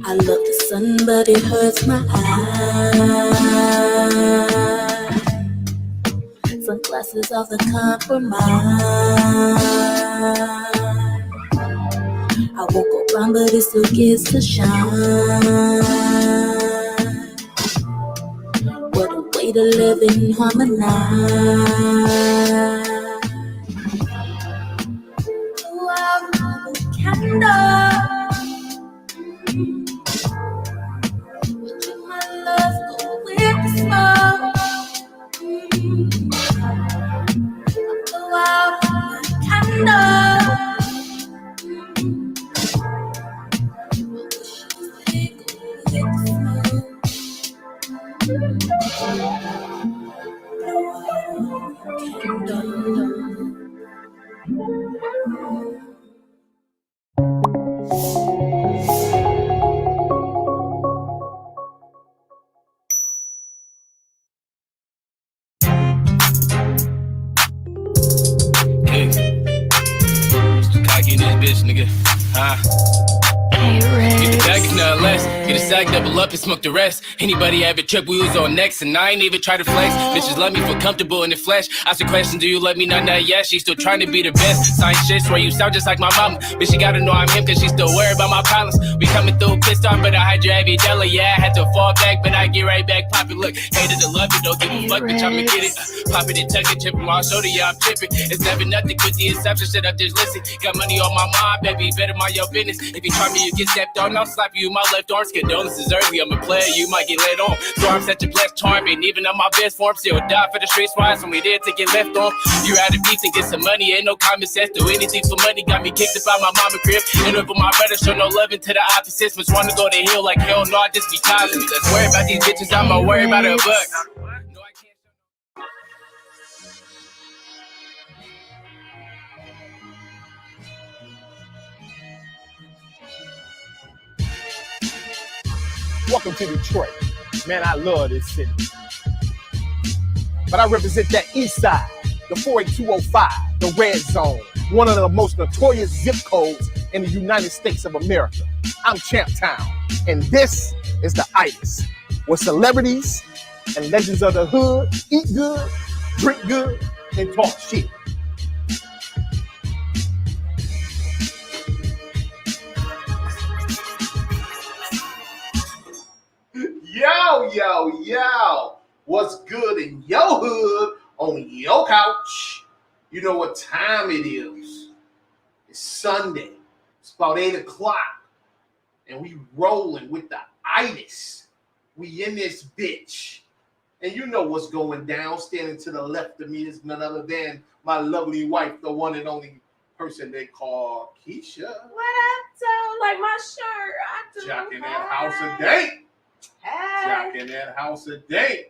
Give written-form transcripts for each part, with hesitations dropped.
I love the sun, but it hurts my eyes. Sunglasses are the compromise. I won't go round, but it still gets to shine. What a way to live and harmonize. Blow out the candle. My love go with the smoke. Blow out the candle. Nigga, get the bag, if not less. Get a sack, double up and smoke the rest. Anybody have a trip, we was on next. And I ain't even try to flex. Bitches let me feel comfortable in the flesh. Ask a question, do you let me know? Not yet. She still trying to be the best. Sign shit, swear you sound just like my mama. Bitch, she gotta know I'm him, cause she still worried about my problems. We coming through pissed off, but I hide your heavy deli. Yeah, I had to fall back, but I get right back poppin'. Look, hated to love it, don't give a fuck, bitch, I'ma get it. Pop it and tuck it, chip from my shoulder, yeah, I'm trippin'. It's never nothing with the exception, shit up, just listen. Got money on my mind, baby, better mind your business. If you try me, you get stepped on, I'll slap you in my left arm. Condolences early, I'm a player, you might get let on. So I'm such a blessed charm, and even on my best form, still die for the streets wise when we there to get left on. You out of beef and get some money, ain't no common sense. Do anything for money, got me kicked up out my mama crib. And up with my brother, show no loving to the opposites. Much wanna go to hill like hell, no, I just be tossing. Let's worry about these bitches, I'ma worry about a buck. Welcome to Detroit. Man, I love this city. But I represent that east side, the 48205, the red zone, one of the most notorious zip codes in the United States of America. I'm Champ Town, and this is the Itiszzz, where celebrities and legends of the hood eat good, drink good, and talk shit. Yo. What's good in your hood on your couch? You know what time it is. It's Sunday. It's about 8 o'clock. And we rolling with the Itiszzz. We in this bitch. And you know what's going down. Standing to the left of me is none other than my lovely wife, the one and only person they call Keisha. What up, though? Like my shirt. I do. Jocking that house a day. Hey. Jocking that house a day.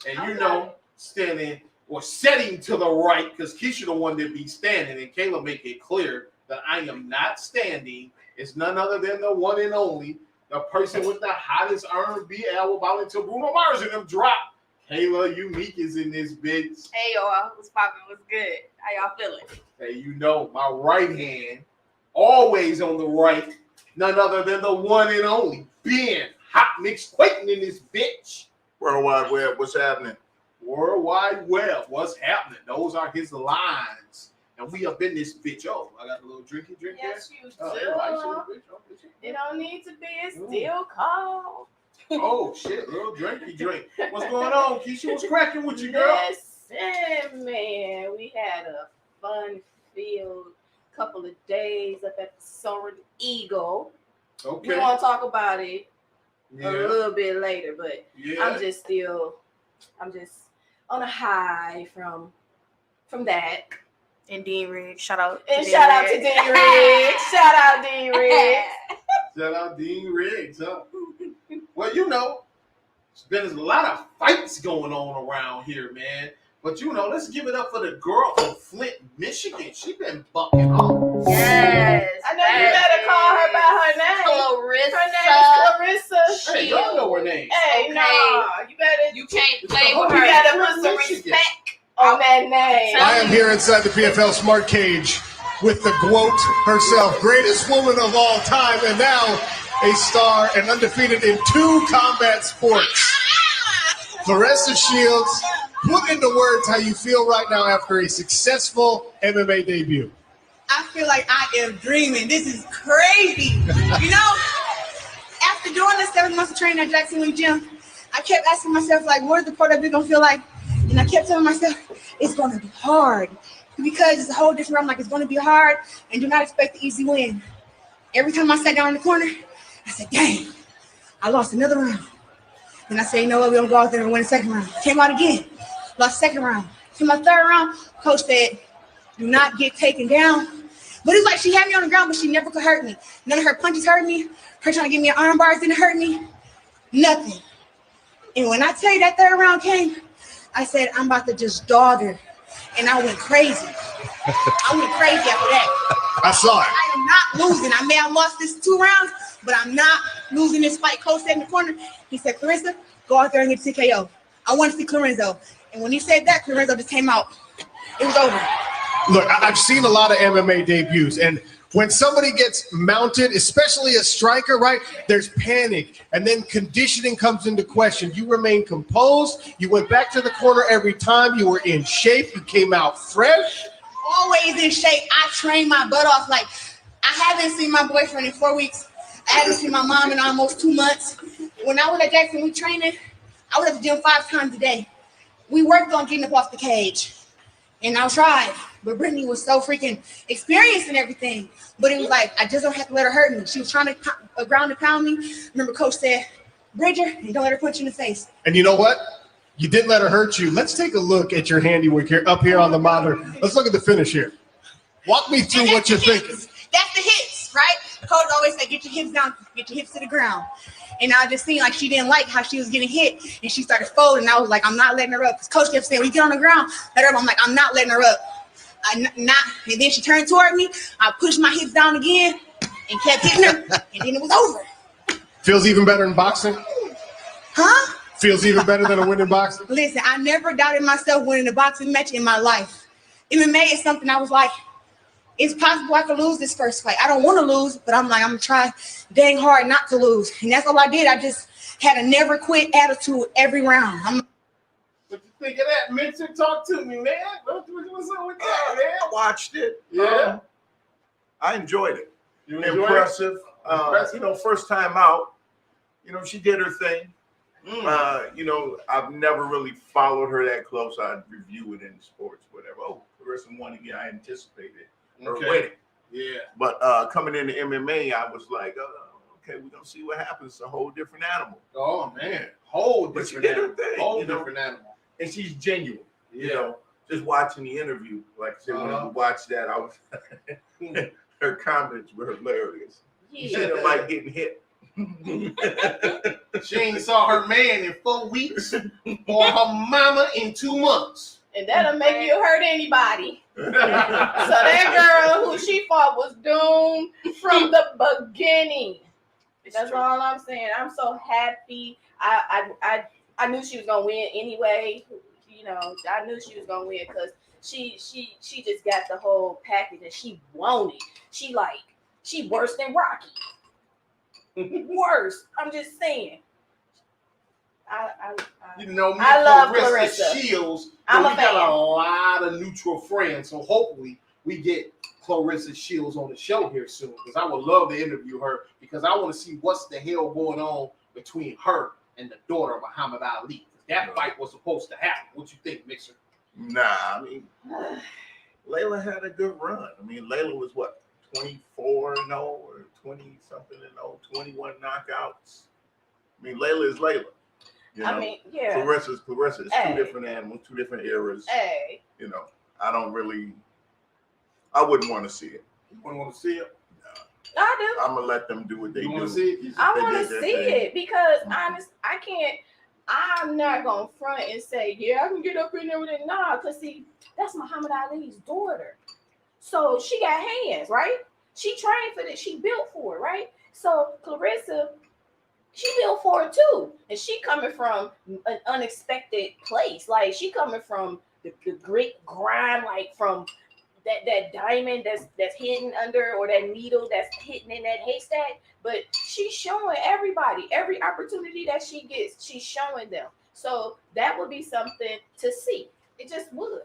And you know, standing or setting to the right, because Keisha the one that be standing, and Kayla make it clear that I am not standing. It's none other than the one and only, the person with the hottest R&B album out until Bruno Mars and them drop. Kayla Unique is in this bitch. Hey, y'all. What's poppin'? What's good? How y'all feeling? Hey, you know, my right hand, always on the right, none other than the one and only, Ben Hot Mix Quaking in this bitch. Worldwide Web, what's happening? World Wide Web, what's happening? Those are his lines. And we up in this bitch. Oh, I got a little drinky drink Yes, there. you do. It It don't need to be. It's still cold. Oh, shit, little drinky drink. What's going on, Keisha? What's cracking with you, girl? Listen, man. We had a fun-filled couple of days up at the Soaring Eagle. Okay. We want to talk about it Yeah. a little bit later, but Yeah. I'm just on a high from that. And Dean Riggs. Shout out. And shout out to Dean Riggs. Shout out Dean Riggs. Shout out Dean Riggs, huh? Well, you know, there's a lot of fights going on around here, man. But you know, let's give it up for the girl from Flint, Michigan. She been bucking off. Yes. I know you better call her by her name. Clarissa. Her name is Clarissa. Hey, y'all know her name. Hey, Okay. no, you better. You can't play the with whole- her. You gotta Flint, put some Michigan. respect on that name. I am here inside the PFL Smart Cage with the GWOAT herself, greatest woman of all time, and now a star and undefeated in 2 combat sports. Clarissa Shields, put into words how you feel right now after a successful MMA debut. I feel like I am dreaming. This is crazy. You know, after doing the 7 months of training at Jackson Lee Gym, I kept asking myself, like, what is the part of it gonna feel like? And I kept telling myself, it's gonna be hard. Because it's a whole different, I'm like, it's gonna be hard, and do not expect the easy win. Every time I sat down in the corner, I said, dang, I lost another round. And I said, you know what, we're gonna go out there and win the second round. Came out again, lost second round. Came out third round, coach said, do not get taken down. But it's like she had me on the ground, but she never could hurt me. None of her punches hurt me. Her trying to give me an arm bars didn't hurt me. Nothing. And when I tell you that third round came, I said, I'm about to just dog her. And I went crazy. I went crazy after that. I saw it. I am not losing. I may have lost this 2 rounds, but I'm not losing this fight. Coach said in the corner, he said, Clarissa, go out there and get TKO. I want to see Clarenzo. And when he said that, Clarenzo just came out. It was over. Look, I've seen a lot of MMA debuts, and when somebody gets mounted, especially a striker, right, there's panic, and then conditioning comes into question. You remain composed. You went back to the corner every time. You were in shape. You came out fresh. Always in shape. I train my butt off. Like, I haven't seen my boyfriend in 4 weeks. I haven't seen my mom in almost 2 months. When I was at Jackson, we training, I was at the gym 5 times a day. We worked on getting up off the cage. And I tried. But Brittany was so freaking experienced and everything. But it was like, I just don't have to let her hurt me. She was trying to ground and pound me. Remember, coach said, Bridger, and don't let her punch you in the face. And you know what? You didn't let her hurt you. Let's take a look at your handiwork here, up here on the monitor. Let's look at the finish here. Walk me through what you're thinking. That's the hits, right? Coach always said, get your hips down, get your hips to the ground. And I just seen like she didn't like how she was getting hit, and she started folding. And I was like, I'm not letting her up. Because coach kept saying, when you get on the ground, let her up. I'm like, I'm not letting her up. And then she turned toward me. I pushed my hips down again and kept hitting her, and then it was over. Feels even better in boxing? Huh? Feels even better than a win in boxing? Listen, I never doubted myself winning a boxing match in my life. MMA is something I was like, it's possible I could lose this first fight. I don't want to lose, but I'm like, I'm going to try dang hard not to lose. And that's all I did. I just had a never quit attitude every round. What you think of that, Mitchell? Talk to me, man. What's up with that, man? I watched it. Yeah. I enjoyed it. You enjoyed it? Impressive. Impressive. You know, first time out, you know, she did her thing. You know, I've never really followed her that close. I'd review it in sports, whatever. Oh, Clarissa won again. I anticipated her winning. Yeah. But coming into MMA, I was like, okay, we're going to see what happens. It's a whole different animal. Oh, man. Whole But she different did her animal. thing, Whole you know. different animal. And she's genuine. Yeah. You know, just watching the interview, like I said, when I watched that, I was her comments were hilarious. She didn't like getting hit. She ain't saw her man in 4 weeks or her mama in 2 months. And that'll make you hurt anybody. So that girl who she fought was doomed from the beginning. That's all I'm saying. I'm so happy. I knew she was gonna win anyway. You know, I knew she was gonna win because she just got the whole package and she wanted. She worse than Rocky. Worse. I'm just saying. You know, me, I love Clarissa Clarissa. Shields. I'm we a got fan. a lot of neutral friends, so hopefully we get Clarissa Shields on the show here soon because I would love to interview her because I want to see what's the hell going on between her and the daughter of Muhammad Ali. That fight was supposed to happen. What you think, Mixer? Nah, I mean, Layla had a good run. I mean, Layla was what, 24-0 or 20-something and 21 knockouts. I mean, Layla is Layla. You know? I mean, yeah. Clarissa is Hey. two different animals, 2 different eras. Hey. You know, I don't really I wouldn't want to see it. You wouldn't want to see it? I do. I'm gonna let them do what they You do. want to see it? I They want to did their see thing. it because I can't. I'm not gonna front and say, yeah, I can get up in there with it. Nah, cause see, that's Muhammad Ali's daughter, so she got hands, right? She trained for this. She built for it, right? So Clarissa, she built for it too, and she coming from an unexpected place. Like she coming from the grit grind, like from that diamond that's hidden under, or that needle that's hidden in that haystack. But she's showing everybody every opportunity that she gets. She's showing them. So that would be something to see. It just would.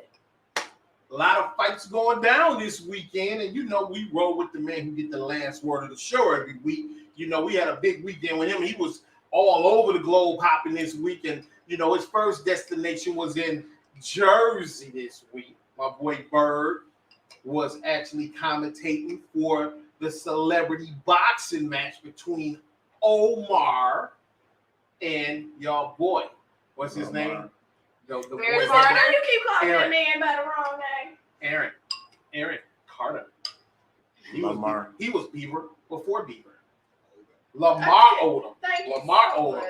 A lot of fights going down this weekend, and you know we roll with the man who get the last word of the show every week. You know we had a big weekend with him. He was all over the globe hopping this week, and you know his first destination was in Jersey this week. My boy Bird was actually commentating for the celebrity boxing match between Omar and y'all boy. What's his name? The boy. Aaron Why Carter. do you keep calling Aaron. that man by the wrong name? Aaron Carter. Lamar. He was Beaver before Beaver. Lamar Odom. Thank you Lamar so Odom.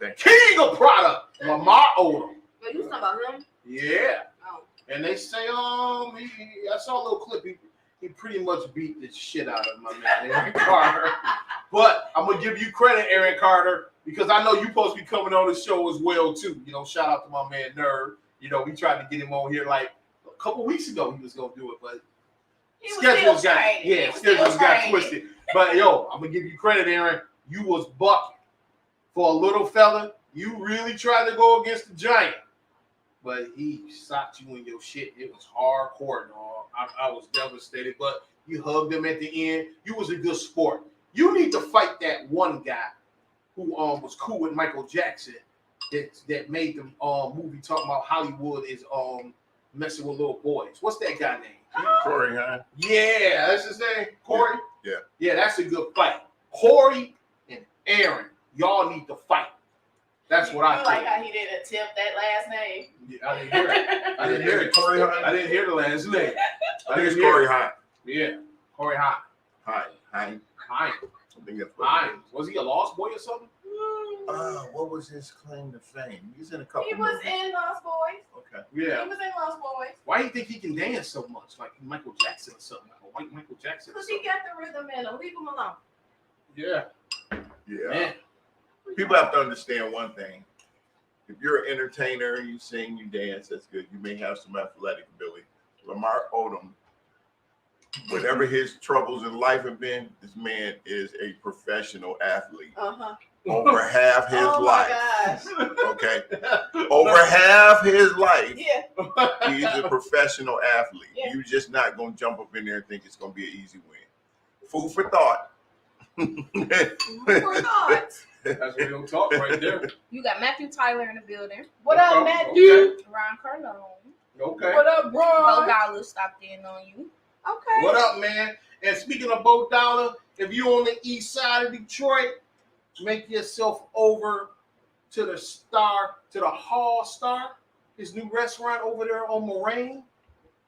much. King of product. Lamar Odom. Wait, you talking about him? Yeah. Oh. And they say, I saw a little clip. He pretty much beat the shit out of my man, Aaron Carter. But I'm going to give you credit, Aaron Carter, because I know you're supposed to be coming on the show as well, too. You know, shout out to my man, Nerd. You know, we tried to get him on here like a couple weeks ago. He was going to do it, but schedules got twisted. But, yo, I'm going to give you credit, Aaron. You was bucking. For a little fella, you really tried to go against the giant. But he socked you in your shit. It was hardcore, dog. I was devastated, but you hugged him at the end. You was a good sport. You need to fight that one guy who was cool with Michael Jackson that made the movie talking about Hollywood is messing with little boys. What's that guy name? Corey, huh? Yeah, that's his name. Corey? Yeah. Yeah, that's a good fight. Corey and Aaron, y'all need to fight. That's what I like think. how he didn't attempt that last name. Yeah, I didn't hear it. I didn't hear it. Corey Hunt? I didn't hear the last name. I think it's Corey Hunt. Yeah, Corey Hunt. Hi. Hines. I think that's what it is. Was he a lost boy or something? What was his claim to fame? He's in a couple. He was movies. in Lost Boys. Okay. Yeah. He was in Lost Boys. Why do you think he can dance so much, like Michael Jackson or something, like a white Michael Jackson? Or Because he something? got the rhythm in him. Leave him alone. Yeah. Yeah. Man. People have to understand one thing. If you're an entertainer, you sing, you dance, that's good. You may have some athletic ability. Lamar Odom, whatever his troubles in life have been, this man is a professional athlete. Uh-huh. Over half his Oh life. my gosh. Okay. Over half his life, Yeah. he's a professional athlete. Yeah. You're just not going to jump up in there and think it's going to be an easy win. Food for thought. For thought. That's real talk right there. You got Matthew Tyler in the building. What Okay, up, Matthew? okay. Ron Cardone. Okay. What up, Bo bro? Dollar stopped in on you. Okay. What up, man? And speaking of Bo Dollar, if you're on the east side of Detroit, make yourself over to the Hall Star, his new restaurant over there on Moraine.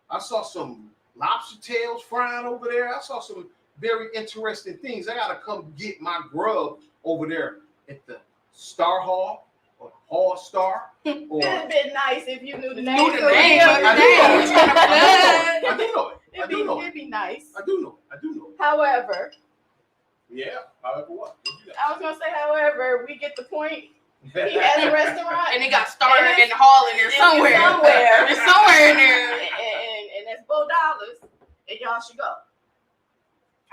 I saw some lobster tails frying over there. I saw some very interesting things. I gotta come get my grub over there at the Star Hall or Hall Star. Or It'd have been nice if you knew the name. Knew the So name, yeah, but I do know it. I do know it. It'd be nice. I do know it. However, Yeah. However, what? I was gonna say, however, we get the point. He has a restaurant, And it got started in the hall in there somewhere. Somewhere. It's somewhere in there. and that's $4, and y'all should go.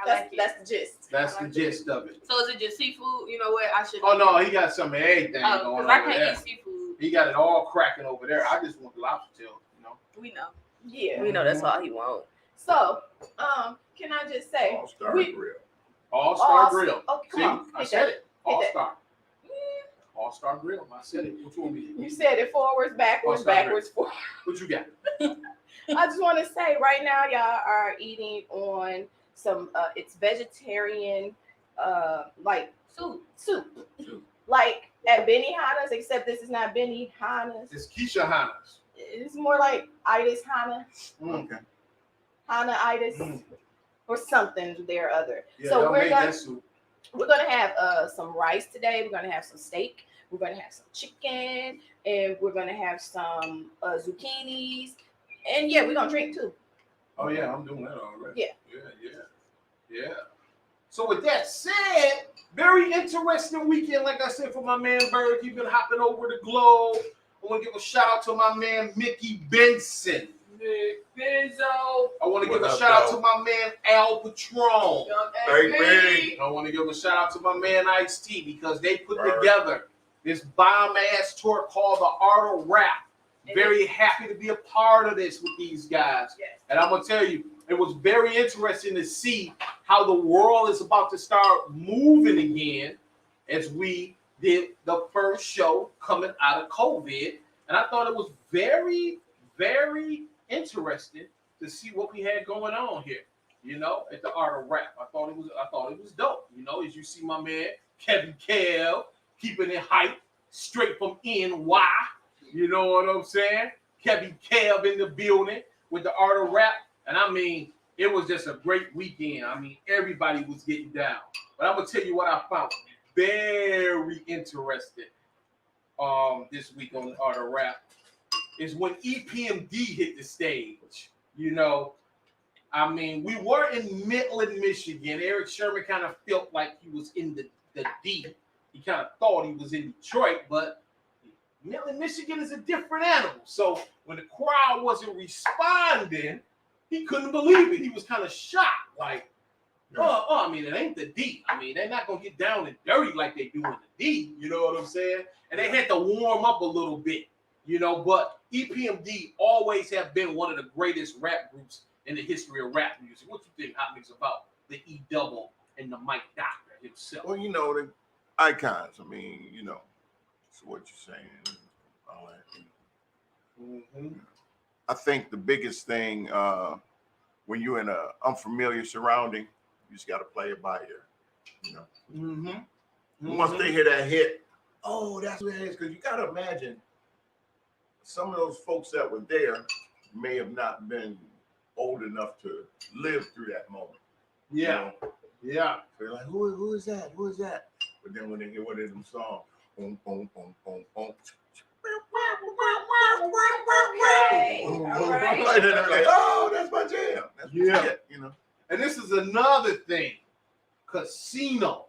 That's the gist. That's the gist of it. So is it just seafood? You know what? I should. Oh no, he got some of everything going Because on I over can't there. eat seafood. He got it all cracking over there. I just want the lobster tail, you know. We know. Yeah. We know that's all he wants. So, can I just say, All-Star we- Grill. All-Star Grill. Okay, See, come on. I Hit said that. it. All-Star. All-Star Grill. I said it. Which one we You said it forwards, backwards, All-Star backwards, forwards. What you got? I just want to say right now, y'all are eating on some. It's vegetarian, like soup. Soup. Like at Benihana's, except this is not Benihana's. It's Keisha Hanna's. It's more like Itiszzz Hana. Mm. Okay. Itiszzz or something there or other. Yeah, So y'all we're made gonna that soup. have some rice today. We're gonna have some steak. We're gonna have some chicken, and we're gonna have some zucchinis. And yeah, we're gonna drink too. Oh yeah, I'm doing that already. Yeah. Yeah. So with that said, very interesting weekend, like I said, for my man Berg. He's been hopping over the globe. I want to give a shout out to my man Mickey Benson. Big Benzo. I want to give What a up, shout out dog? to my man Al Patron. Young Hey, I want to give a shout out to my man Itiszzz because they put Word. together this bomb ass tour called The Art of Rap. Very happy to be a part of this with these guys. Yes. And I'm going to tell you, it was very interesting to see how the world is about to start moving again as we did the first show coming out of COVID. And I thought it was very, very interesting to see what we had going on here, you know, at the Art of Rap. I thought it was dope, you know, as you see my man Kevin Kell keeping it hype straight from NY. You know what I'm saying? Kevin Kell in the building with the Art of Rap. And I mean, it was just a great weekend. I mean, everybody was getting down. But I'm going to tell you what I found very interesting this week on the Art of Rap is when EPMD hit the stage. You know, I mean, we were in Midland, Michigan. Eric Sherman kind of felt like he was in the D. He kind of thought he was in Detroit, but Midland, Michigan is a different animal. So when the crowd wasn't responding, he couldn't believe it. He was kind of shocked, like, I mean, it ain't the D. I mean, they're not going to get down and dirty like they do in the D. You know what I'm saying? And they had to warm up a little bit, you know, but EPMD always have been one of the greatest rap groups in the history of rap music. What you think, Hot Mix, about the E Double and the Mike Doctor himself? Well, you know, the icons. I mean, you know, that's what you're saying. All that. Mm-hmm. I think the biggest thing when you're in an unfamiliar surrounding, you just got to play it by ear. You know, once they hear that hit, oh, that's what it is. Because you got to imagine some of those folks that were there may have not been old enough to live through that moment. Yeah. You know? Yeah. They're like, who is that? Who is that? But then when they hear what is them song, Right. and then they're like, oh, that's my jam. That's what you get, you know. And this is another thing. Casinos.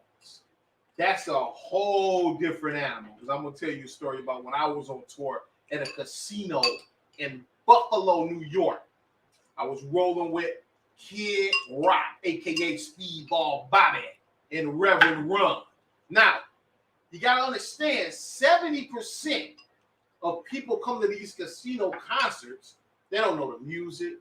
That's a whole different animal. Because I'm going to tell you a story about when I was on tour at a casino in Buffalo, New York. I was rolling with Kid Rock, a.k.a. Speedball Bobby, and Reverend Run. Now, you got to understand, 70% of people come to these casino concerts, they don't know the music,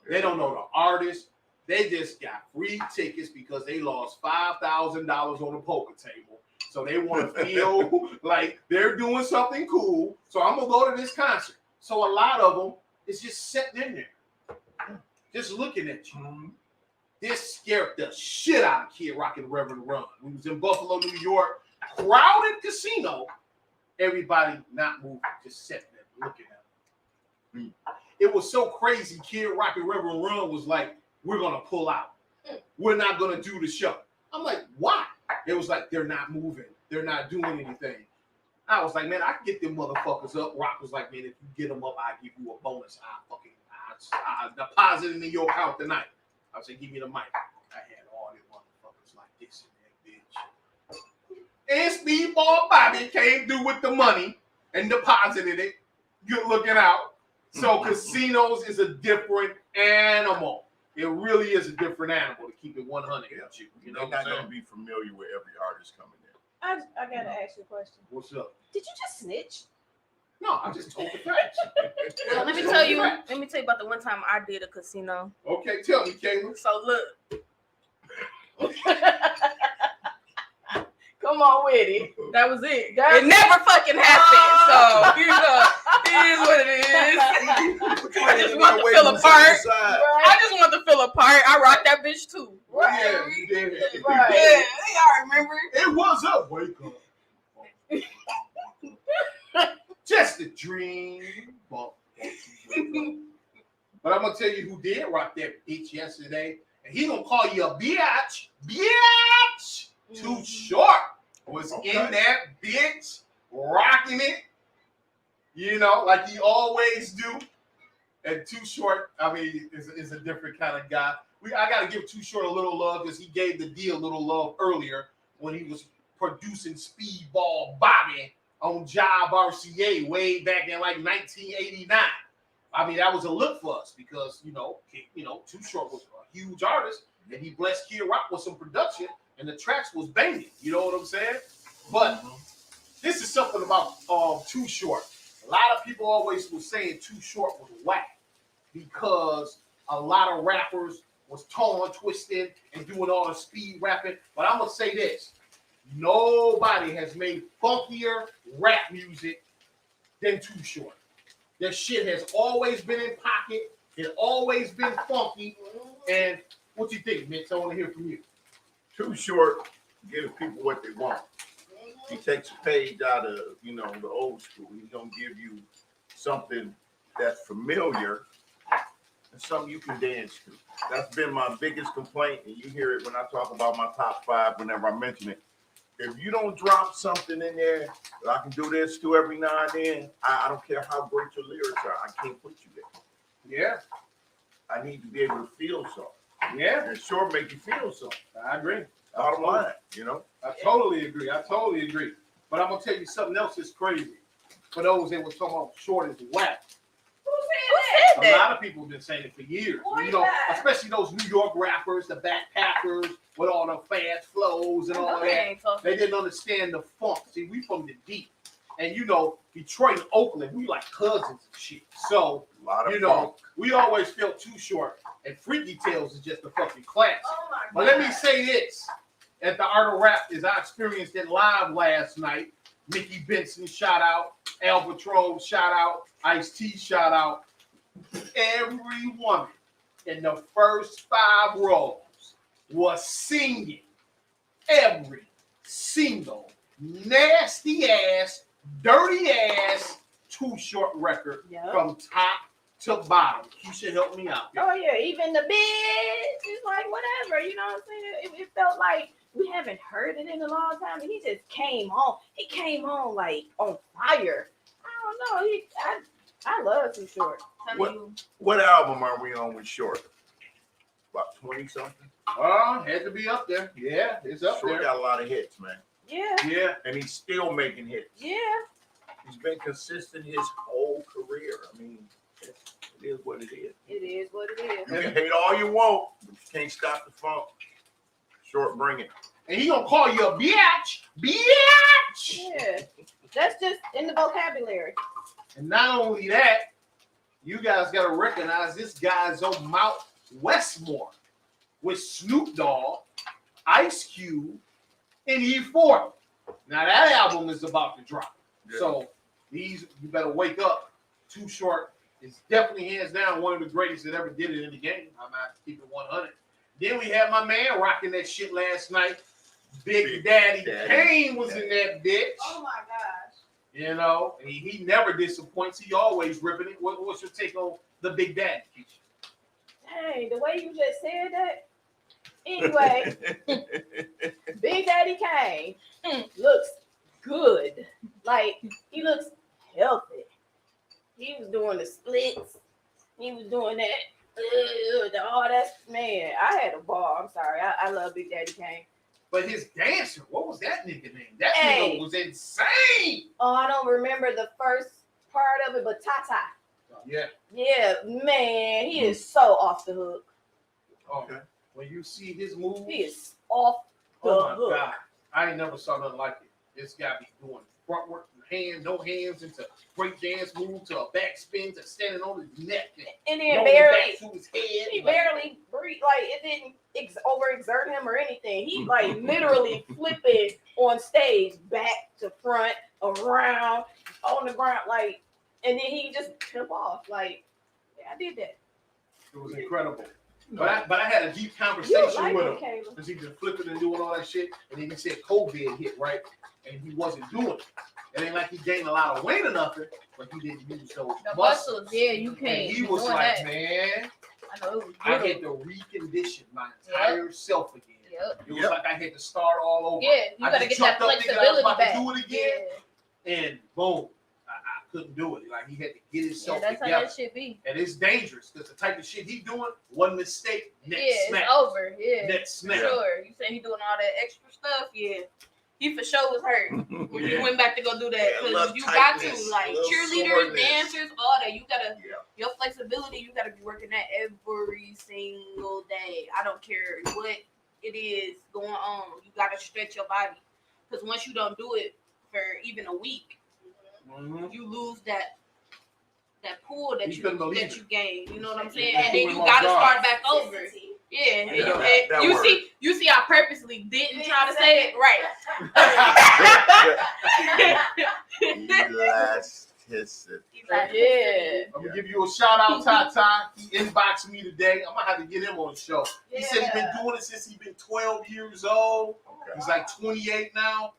they don't know the artist, they just got free tickets because they lost $5,000 on a poker table. So they want to feel like they're doing something cool. So I'm going to go to this concert. So a lot of them is just sitting in there, just looking at you. This scared the shit out of Kid Rock and Reverend Run. We was in Buffalo, New York, crowded casino. Everybody not moving, just sitting there looking at them. It was so crazy. Kid Rock and Reverend Run was like, we're going to pull out. We're not going to do the show. I'm like, why? It was like, they're not moving. They're not doing anything. I was like, man, I can get them motherfuckers up. Rock was like, man, if you get them up, I'll give you a bonus. I'll deposit it in your account tonight. I was like, give me the mic. I had all them motherfuckers like this in that bitch. And Speedball Bobby came through with the money and deposited it. Good looking out. So casinos is a different animal. It really is a different animal, to keep it 100 with you. You know, They're not going to be familiar with every artist coming in. I gotta ask you a question. What's up? Did you just snitch? No, I just told the facts. Well, let me tell you about the one time I did a casino. Okay, tell me, Kayla. So look, Come on with it. that was it. It never fucking happened. So you know, it is what it is. I just want to feel a part. I just want to feel a part. I rocked that bitch too. Yeah, you did. Right. Yeah, y'all remember? It was a wake up. Just a dream. But I'm gonna tell you who did rock that bitch yesterday, and he gonna call you a bitch. Too Short was in that bitch rocking it, you know, like he always do. And Too Short, I mean, is a different kind of guy. I gotta give Too Short a little love because he gave the D a little love earlier when he was producing Speedball Bobby on Job RCA way back in like 1989. I mean, that was a look for us because you know, Too Short was a huge artist, and he blessed Kid Rock with some production, and the tracks was banging. You know what I'm saying? But this is something about Too Short. A lot of people always were saying Too Short was whack because a lot of rappers was torn, twisted, and doing all the speed rapping. But I'm gonna say this: nobody has made funkier rap music than Too Short. Their shit has always been in pocket. It's always been funky. And what you think, Mitch? I want to hear from you. Too Short gives people what they want. He takes a page out of, the old school. He's gonna give you something that's familiar and something you can dance to. That's been my biggest complaint, and you hear it when I talk about my top 5 whenever I mention it. If you don't drop something in there that I can do this to every now and then, I don't care how great your lyrics are, I can't put you there. Yeah. I need to be able to feel something. Yeah. And sure make you feel something. I agree. Bottom line, I totally agree. But I'm gonna tell you something else that's crazy. For those that were talking about Short is whack. Who said that? A lot of people have been saying it for years. Especially those New York rappers, the backpackers, with all the fast flows and all that. They didn't understand the funk. See, we from the deep. And Detroit and Oakland, we like cousins and shit. So, we always felt Too Short. And Freaky Tales is just a fucking classic. Oh my God. But let me say this. At the Art of Rap, as I experienced it live last night, Mickey Benson, shout out. Albatross, shout out. Ice-T, shout out. Every woman in the first 5 rows was singing every single nasty ass, dirty ass Too Short record from top to bottom. Keisha, help me out. Oh yeah, even the bitch is like whatever, you know what I'm saying? It felt like we haven't heard it in a long time, and he just came on. He came on like on fire. I don't know. I love Too Short. What album are we on with Short? About 20 something? Had to be up there. Yeah, it's up there. Short got a lot of hits, man. Yeah. And he's still making hits. Yeah. He's been consistent his whole career. I mean, it is what it is. It is what it is. You can hate all you want, but you can't stop the funk. Short, bring it. And he gonna call you a bitch. Yeah. That's just in the vocabulary. And not only that, you guys gotta recognize this guy's on Mount Westmore with Snoop Dogg, Ice Cube, and E40. Now that album is about to drop. Yeah. So you better wake up. Too Short is definitely hands down one of the greatest that ever did it in the game. I'm gonna have to keep it 100. Then we had my man rocking that shit last night. Big Daddy Kane was in that bitch. Oh my gosh. He never disappoints. He always ripping it. What's your take on the Big Daddy? Dang, the way you just said that. Anyway, Big Daddy Kane looks good. Like, he looks healthy. He was doing the splits. He was doing that. Man, I had a ball. I'm sorry. I love Big Daddy Kane. But his dancer, what was that nigga name? That nigga was insane. Oh, I don't remember the first part of it, but Tata. Yeah. Yeah, man, he is so off the hook. Okay. When you see his moves, he is off the hook. Oh my God. I ain't never saw nothing like it. This guy be doing front work, no hands into break dance move to a backspin to standing on his neck and then barely back to his head. He barely breathed, like it didn't overexert him or anything. He like literally flipping on stage, back to front, around, on the ground, like, and then he just tip off. Like, yeah, I did that. It was incredible. But I had a deep conversation with him because he been flipping and doing all that shit, and then he said COVID hit, right? and he wasn't doing it. It ain't like he gained a lot of weight or nothing, but he didn't use those The muscles. muscles, yeah, you can't. And he be was doing like, that. man, I know it was I brutal. had to recondition my entire self again. Yep. It was like I had to start all over. Yeah, you I gotta just get that jumped up thinking I was flexibility about back. to do it again, Yeah. and boom, I couldn't do it. Like he had to get himself That's how together. that shit be. And it's dangerous because the type of shit he doing, one mistake, next Yeah, smack. it's over. Yeah. Next smack. Sure. You say he doing all that extra stuff, yeah. He for sure was hurt when he Yeah. went back to go do that. Yeah, Because love you got to, tightness, like, love cheerleaders, soreness. dancers, all that. You gotta, Yeah. your flexibility, you gotta be working that every single day. I don't care what it is going on. You gotta stretch your body. Because once you don't do it for even a week, Mhm. you lose that pull that You couldn't believe that it. you gain. You know what I'm saying? Yeah. And then you Pulling more gotta guard. start back over. Yeah, Yeah, that you works. see, I purposely didn't try to say it right. Elasticity. Yeah. I'm gonna give you a shout out, Ty. He inboxed me today. I'm gonna have to get him on the show. He said he's been doing it since he's been 12 years old. He's like 28 now.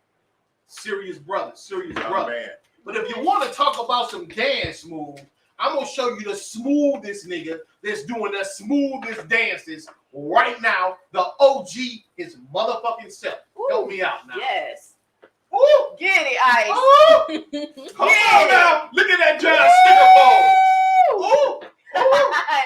Serious brother, serious Oh, brother. man. But if you want to talk about some dance moves, I'm gonna show you the smoothest nigga that's doing the smoothest dances right now. The OG, his motherfucking self. Help me out now. Yes. Woo! Get it, Ice. Woo! Come on now. Look at that John Sticker ball. Woo!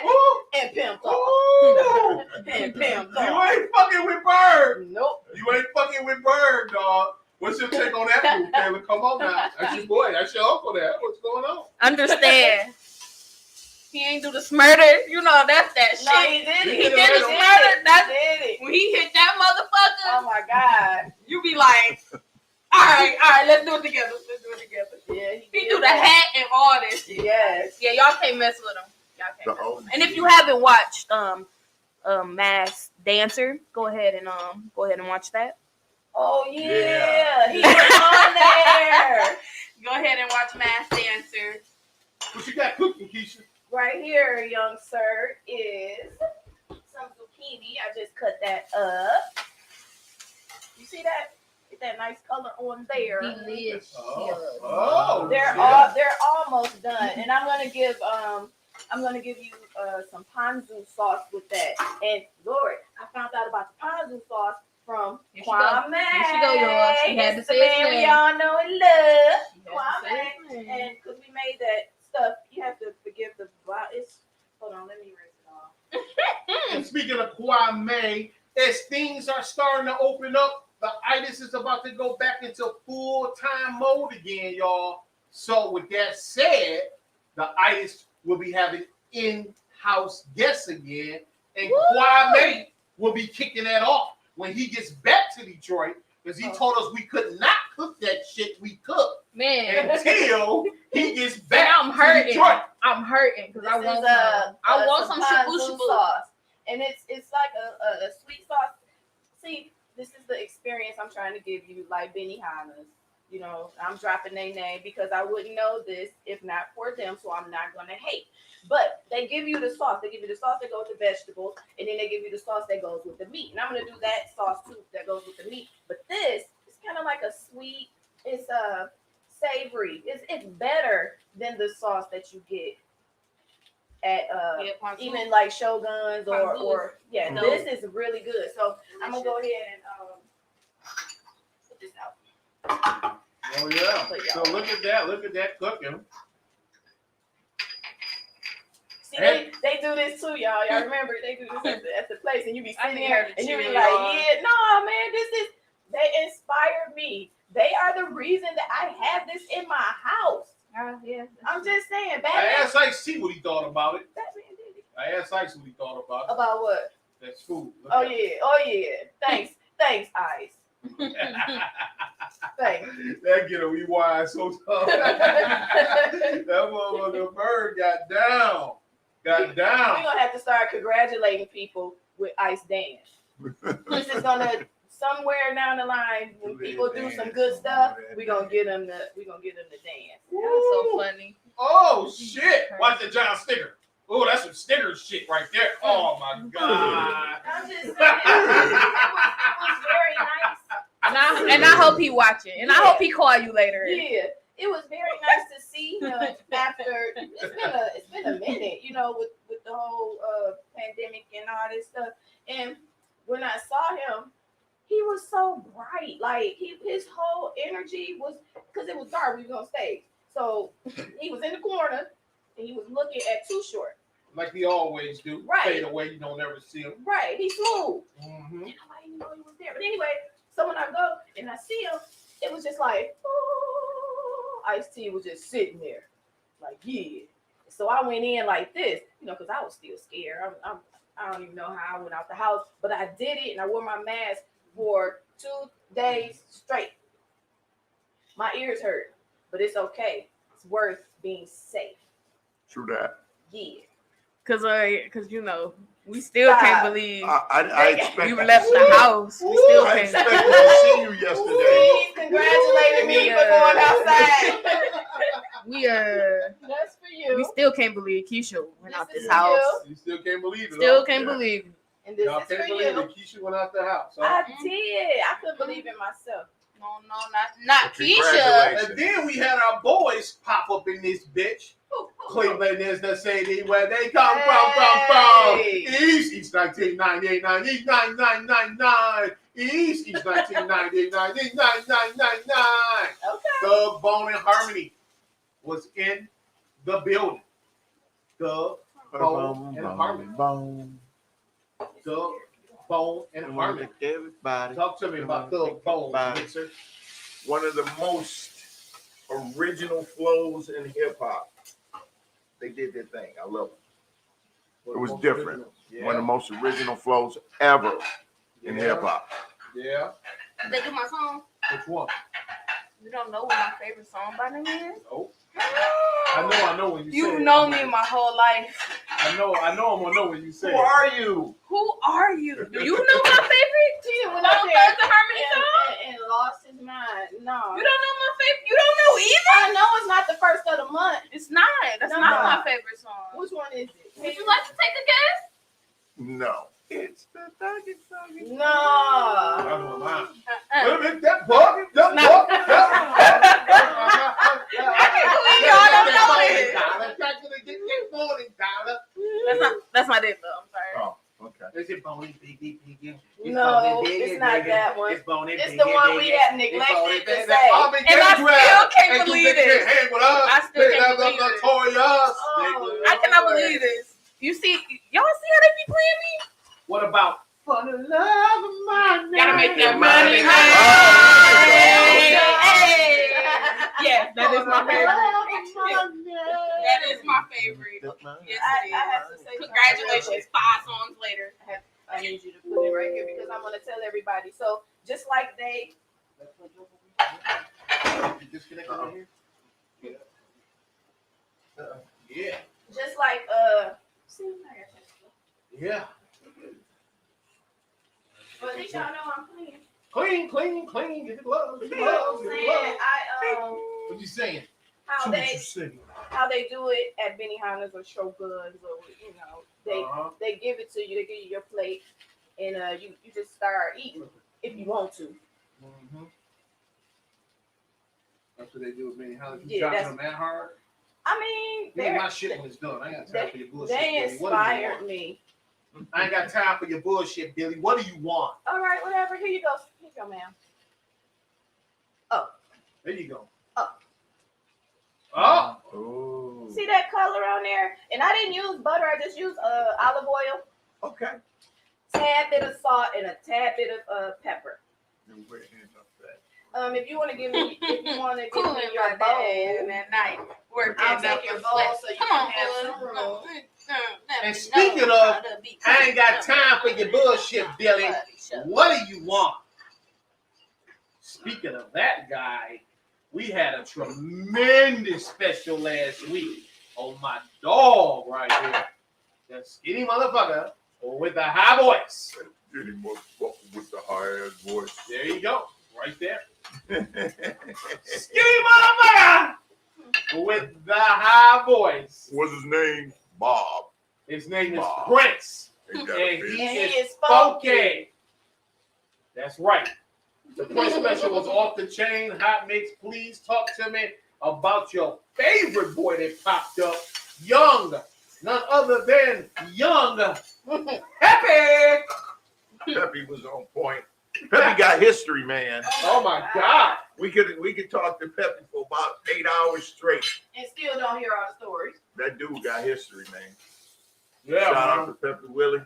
Woo! And pimp. Woo! And pimp. You ain't fucking with Bird. Nope. You ain't fucking with Bird, dog. What's your take on that move, Taylor? Come on now. That's your boy. That's your uncle there. What's going on? Understand. He ain't do the smurder. You know, that's that shit. No, he did it. He did the smurder. That's did it. when he hit that motherfucker. Oh my God. You be like, all right, let's do it together. Let's do it together. Yeah, He do the hat and all that shit. Yes. Yeah, y'all can't mess with him. Y'all can't. The Mess with him. OG. And if you haven't watched Masked Dancer, go ahead and watch that. Oh yeah. Yeah. He was on there. Go ahead and watch Masked Dancer. What you got cooking, Keisha? Right here, young sir, is some zucchini. I just cut that up. You see that? Get that nice color on there. Delicious. Oh, They're yeah. they're almost done, and I'm gonna give you some ponzu sauce with that. And Lord, I found out about the ponzu sauce from Here she go. Kwame. Here she go, y'all. She had to It's the say his man we name. all know and love, She had to say Kwame. his name. And because we made that stuff, you have to forgive the. It's hold on, let me rinse it off. And speaking of Kwame, as things are starting to open up, the Itiszzz is about to go back into full-time mode again, y'all. So with that said, the Itiszzz will be having in-house guests again, and Kwame will be kicking that off when he gets back to Detroit, because he told us we could not cook that shit we cook Man, until he gets back I'm hurting. to Detroit. I'm hurting because I This want is, some. I want some ponzu shabu shabu. sauce, and it's like a sweet sauce. See, this is the experience I'm trying to give you, like Benihana's. You know, I'm dropping their name because I wouldn't know this if not for them, so I'm not gonna hate. But they give you the sauce. They give you the sauce that goes with vegetables, and then they give you the sauce that goes with the meat. And I'm gonna do that sauce too that goes with the meat. But this is kind of like a sweet. It's a savory. It's better than the sauce that you get at even like Shoguns or yeah. No. This is really good. So I'm gonna go ahead and put this out. Oh yeah. So look at that cooking. See, they do this too, y'all. Y'all remember they do this at the place, and you be sitting need there her to and you be cheer like, you on. yeah, no, man, they inspired me. They are the reason that I have this in my house. Yeah. I'm just saying, I Batman. asked Ice what he thought about it. Batman did it. I asked Ice what he thought about it. About what? That's food. Look Oh at yeah. Thanks, Ice. Thanks. That get a rewind so tough. That motherfucker Bird got down. We're gonna have to start congratulating people with Ice Dance. This is gonna somewhere down the line when people do some good stuff, we're gonna get them to dance. That's so funny. Oh shit! Watch the John Sticker. Oh, that's some Sticker shit right there. Oh my god. I'm just saying, it was very nice. Now And I hope he watching. And I hope he call you later. Yeah. It was very nice to see him after it's been a minute, you know, with the whole pandemic and all this stuff. And when I saw him, he was so bright. Like his whole energy was, because it was dark, we was on stage. So he was in the corner and he was looking at Too Short. Like he always do. Right. Fade away, you don't ever see him. Right. He's smooth. Mm-hmm. And nobody even know he was there. But anyway, so when I go and I see him, it was just like, oh, Ice-T was just sitting there. Like, yeah. So I went in like this, you know, because I was still scared. I don't even know how I went out the house, but I did it and I wore my mask for 2 days straight. My ears hurt, but it's okay. It's worth being safe. True that. Yeah. Cause you know, we still can't believe I expect you left the house. We still I can't. expected to see you yesterday. Please congratulate me for going outside. That's for you. We still can't believe Keisha went out This this is house. You still can't believe it. Still huh? can't believe it. And this Y'all is can't for believe you. that Keisha went out the house. Huh? I did. I couldn't believe in myself. No, not Keisha. And then we had our boys pop up in this bitch. Cleveland is the city where they come from. East 1998, 99, East 1998, 99. Okay. The Bone and Harmony was in the building. The Bone and Harmony. The Bone and Harmony. Everybody. Talk to me about the Bone, Mixer. One of the most original flows in hip hop. They did their thing. I love it. It was different. Yeah. One of the most original flows ever in Yeah. hip hop. Yeah. They do my song. Which one? You don't know what my favorite song by them is? Oh. I know when you say You've it. known me my whole life. I know I'm gonna know when you say Who it. are you? Who are you? Do you know my favorite? She went Bone out there Thugs and Harmony song? and lost his mind. No. You don't know my favorite? You don't know either? I know it's not the first of the month. It's not. That's No. not my favorite song. Which one is it? Would you like to take a guess? No. It's the Thuggy Thuggy. No. I know mine. Uh-uh. Wait a minute, that book. I can't believe y'all don't know this. That's my date though. I'm sorry. Oh, okay. Is it Boney Biggie Biggie? No, it's not that one. It's Boney It's Biggie the one we Biggie. have It's neglected Boney to Biggie. say. I'll be And I Gabriel. still can't And you believe get your this. hand with us. I still can't Big believe this. Notorious. Oh, I cannot believe this. You see, y'all see how they be playing me? What about For the Love of Money? Gotta make that money. Hey. Yes, that is my favorite. That is my favorite. Yes, I it have to is. say Congratulations, 5 songs later. I need you to put it right here because I'm going to tell everybody. So just like they, You disconnected right here? Yeah. just like Yeah. but at least y'all know I'm clean. Clean. Get the gloves. Get the You know gloves. what I'm Get the saying? gloves. What you saying? How What they you saying? how they do it at Benihana's or Shogun's or they Uh-huh. they give it to you. They give you your plate and you just start eating if you want to. Mm-hmm. That's what they do with me. How you Yeah, dropping that's- them that hard? I mean, Yeah, my shit when it's done. I ain't got time for your bullshit. they Billy. What do you inspired want? me. I ain't got time for your bullshit, Billy. What do you want? All right, whatever. Here you go. Here you go, ma'am. There you go. Oh. Oh. Oh. See that color on there? And I didn't use butter. I just used olive oil, Okay. tad bit of salt, and a tad bit of pepper. If you want to give me, Cooling your my bowl, day that night. Working I'll up take your the bowl sweat. so you Come can on, have bud. some room. And speaking of, I ain't got time for your bullshit, Billy. What do you want? Speaking of that guy, we had a tremendous special last week on my dog right here. That skinny motherfucker with the high voice. Any motherfucker with the high ass voice. There you go. Right there. Skinny motherfucker with the high voice. What's his name? Bob. His name is Bob. Prince. Ain't And that a he bitch? And he is is funky. funky. That's right. The first special was Off the Chain, Hot Mix. Please talk to me about your favorite boy that popped up. Young, none other than Young Peppy. Peppy was on point. Peppy got history, man. Oh my God. We could talk to Peppy for about 8 hours straight. And still don't hear all the stories. That dude got history, man. Yeah, Shout man. out to Peppy Willie.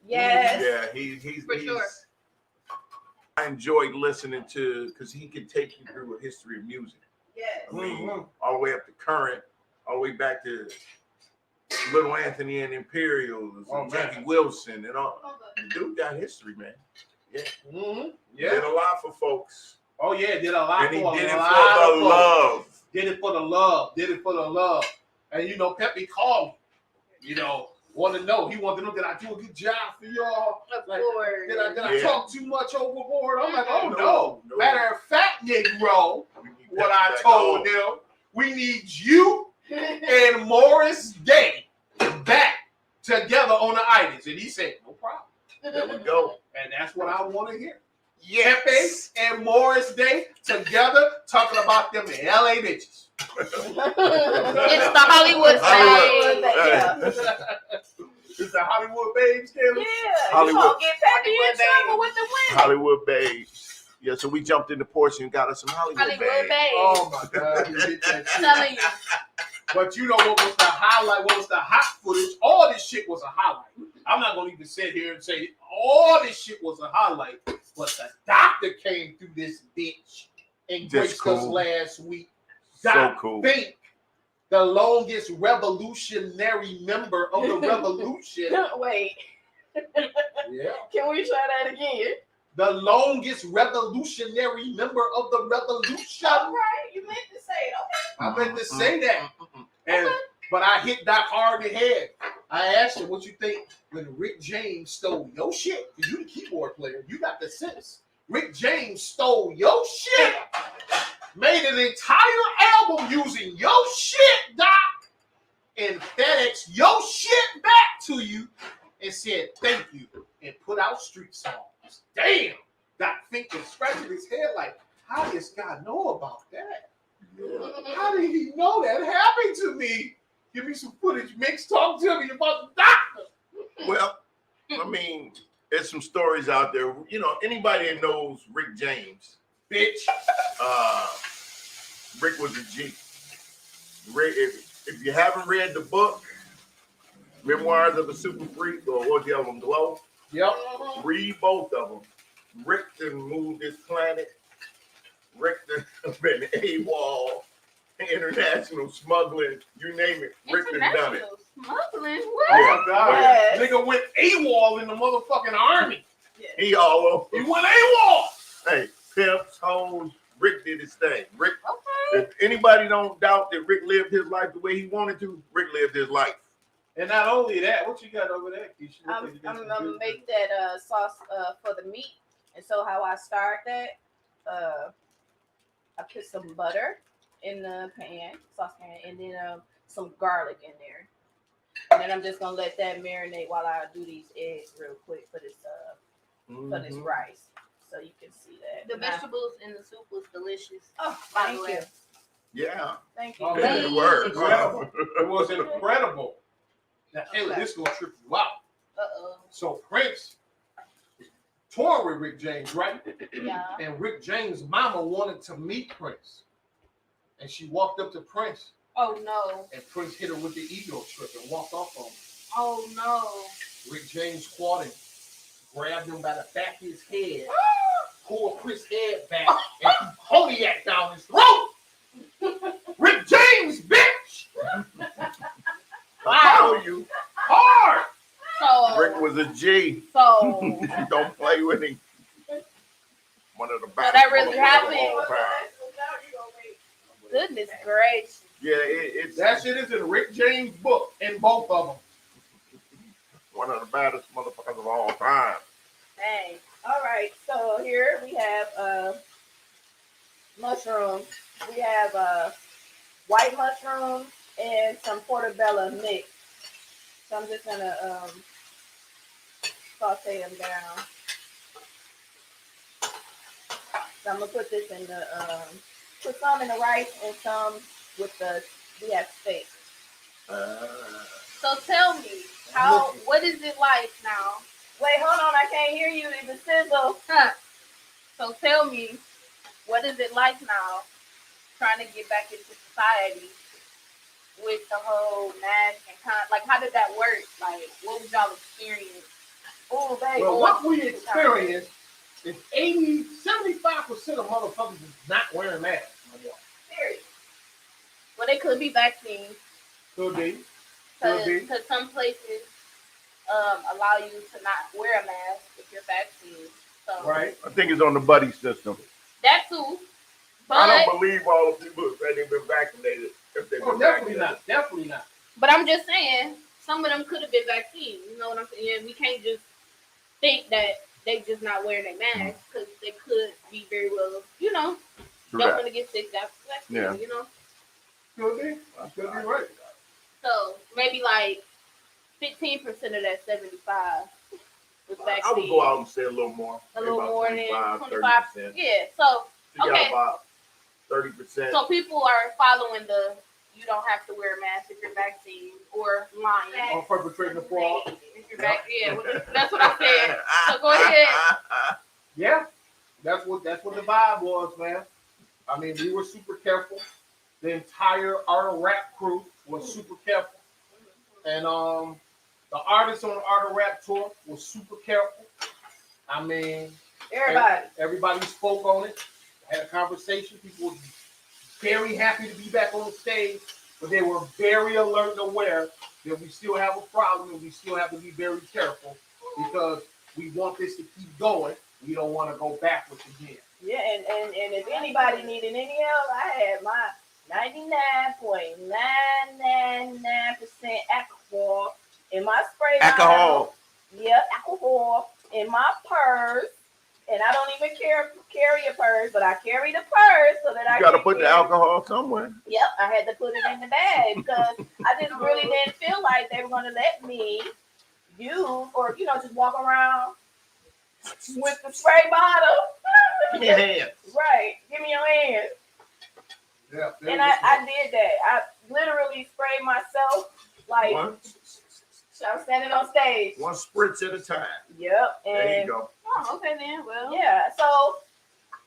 Yes. Yeah, he's For sure. I enjoyed listening to because he can take you through a history of music. Yes. I mean, all the way up to current, all the way back to Little Anthony and Imperials, and Jackie Wilson, and all. The dude got history, man. Yeah. Mm-hmm. Did a lot for folks. Oh yeah, did a lot And he for did a it lot for of the folks. love. Did it for the love. Did it for the love. And you know, Peppy called me. You know, want to know. He wanted to know, did I do a good job for y'all? Of Like, course. did I talk too much overboard? I'm like, oh No. Matter of fact, Negro, We need what Peppy I back told on. them, we need you and Morris Day back together on the Itiszzz. And he said, no problem. There we go. And that's what I want to hear. Yes. Pepe and Morris Day together talking about them LA bitches. It's the Hollywood Hollywood. side. Yeah. It's the Hollywood babes, Kelly. Yeah. Hollywood. You gonna get Peppy in Hollywood trouble with the women. Hollywood babes. Yeah, so we jumped in the porch and got us some Hollywood babes. Oh my God, you hit that shit. Telling you. But you know what was the highlight? What was the hot footage? All this shit was a highlight. I'm not gonna even sit here and say all this shit was a highlight. But the doctor came through this bitch and That's graced us cool. last week. So Doc cool. Fink, the longest revolutionary member of the revolution. Wait. Yeah. Can we try that again? The longest revolutionary member of the revolution. All right. You meant to say it. Okay. I meant to say that. And but I hit Doc hard in the head. I asked him, what you think when Rick James stole your shit? Because you the keyboard player. You got the sense. Rick James stole your shit. Made an entire album using your shit, Doc. And FedEx your shit back to you and said thank you. And put out street songs. Damn. Doc Fink was scratching his head like, how does God know about that? How did he know that happened to me? Give me some footage, Mix. Talk to me about the doctor. Well, I mean, there's some stories out there. You know, anybody that knows Rick James, Bitch. Rick was a G. Rick, if you haven't read the book, Memoirs of a Super Freak, or what the other one, Glow, Yep. read both of them. Rick done moved this planet. Rick done been AWOL, international smuggling, you name it. Rick done done it. International smuggling? Oh What? my God. Yes. Nigga went AWOL in the motherfucking army. He all over. He went AWOL. Hey, pimps, hoes, Rick did his thing. Rick, Okay. if anybody don't doubt that Rick lived his life the way he wanted to, Rick lived his life. And not only that, what you got over there, Keisha? I'm gonna make that sauce for the meat. And so how I start that, I put some butter in the saucepan, and then some garlic in there. And then I'm just gonna let that marinate while I do these eggs real quick for this rice, so you can see that. The vegetables in the soup was delicious. Oh, By the thank way. you, Yeah, thank you. Oh, good man. word. Incredible. It was incredible. Now, Kayla, this is gonna trip you out. Uh-oh. So Prince toured with Rick James, right? Yeah. And Rick James' mama wanted to meet Prince. And she walked up to Prince, Oh no. and Prince hit her with the ego trip and walked off on him. Oh no. Rick James caught him, grabbed him by the back of his head, pulled Prince's head back, and threw cognac down his throat. Rick James, bitch! I told you, Hard! So Rick was a G. so Don't play with him. One of the best. that really happened? Time. goodness gracious. Yeah, it's That shit is in Rick James' book, in both of them. one of the baddest motherfuckers of all time. Dang. All right. So here we have mushrooms. We have white mushrooms and some portobello mix. So I'm just gonna saute them down. I'm gonna put this in the put some in the rice and some with we have steak. So tell me, what is it like now? Wait, hold on, I can't hear you. It's a sizzle. So tell me, what is it like now trying to get back into society with the whole mask and like how did that work? Like what was y'all experience? Oh, baby. Well, what we experienced is 75% of motherfuckers is not wearing masks. Period. Well, they could be vaccines. Could be. Because some places allow you to not wear a mask if you're vaccinated. So Right. I think it's on the buddy system. that too. But I don't believe all the people that they've been vaccinated. If they've been Definitely vaccinated. not. Definitely not. But I'm just saying, some of them could have been vaccinated. You know what I'm saying? We can't just think that they just not wearing their mask because they could be very well, definitely get sick after vaccine, Could be. Could be right. So maybe like 15% of that 75 was vaccine. I would go out and say a little more. A little more than 25, 25%. Yeah. So You okay. got about 30%. So people are following you don't have to wear a mask if you're vaccinated or lying. Or perpetrating a fraud. If you're that's what I said. So go ahead. Yeah. That's what the vibe was, man. I mean, we were super careful. The entire Art of Rap crew was super careful. And the artists on the Art of Rap tour was super careful. I mean, everybody spoke on it. Had a conversation. People were very happy to be back on the stage, but they were very alert and aware that we still have a problem and we still have to be very careful because we want this to keep going. We don't want to go backwards again. Yeah, and if anybody needed any help, I had my 99.999% alcohol in my spray bottle. Yeah, alcohol in my purse. And I don't even carry a purse, but I carry the purse so that I got to put the alcohol somewhere. Yep, I had to put it in the bag because I just really didn't feel like they were going to let me use or, just walk around with the spray bottle. Yeah. Right. Give me your hand. Yeah. And I did that. I literally sprayed myself like I was standing on stage. One spritz at a time. Yep. And There you go. Oh, okay then. Well. Yeah. So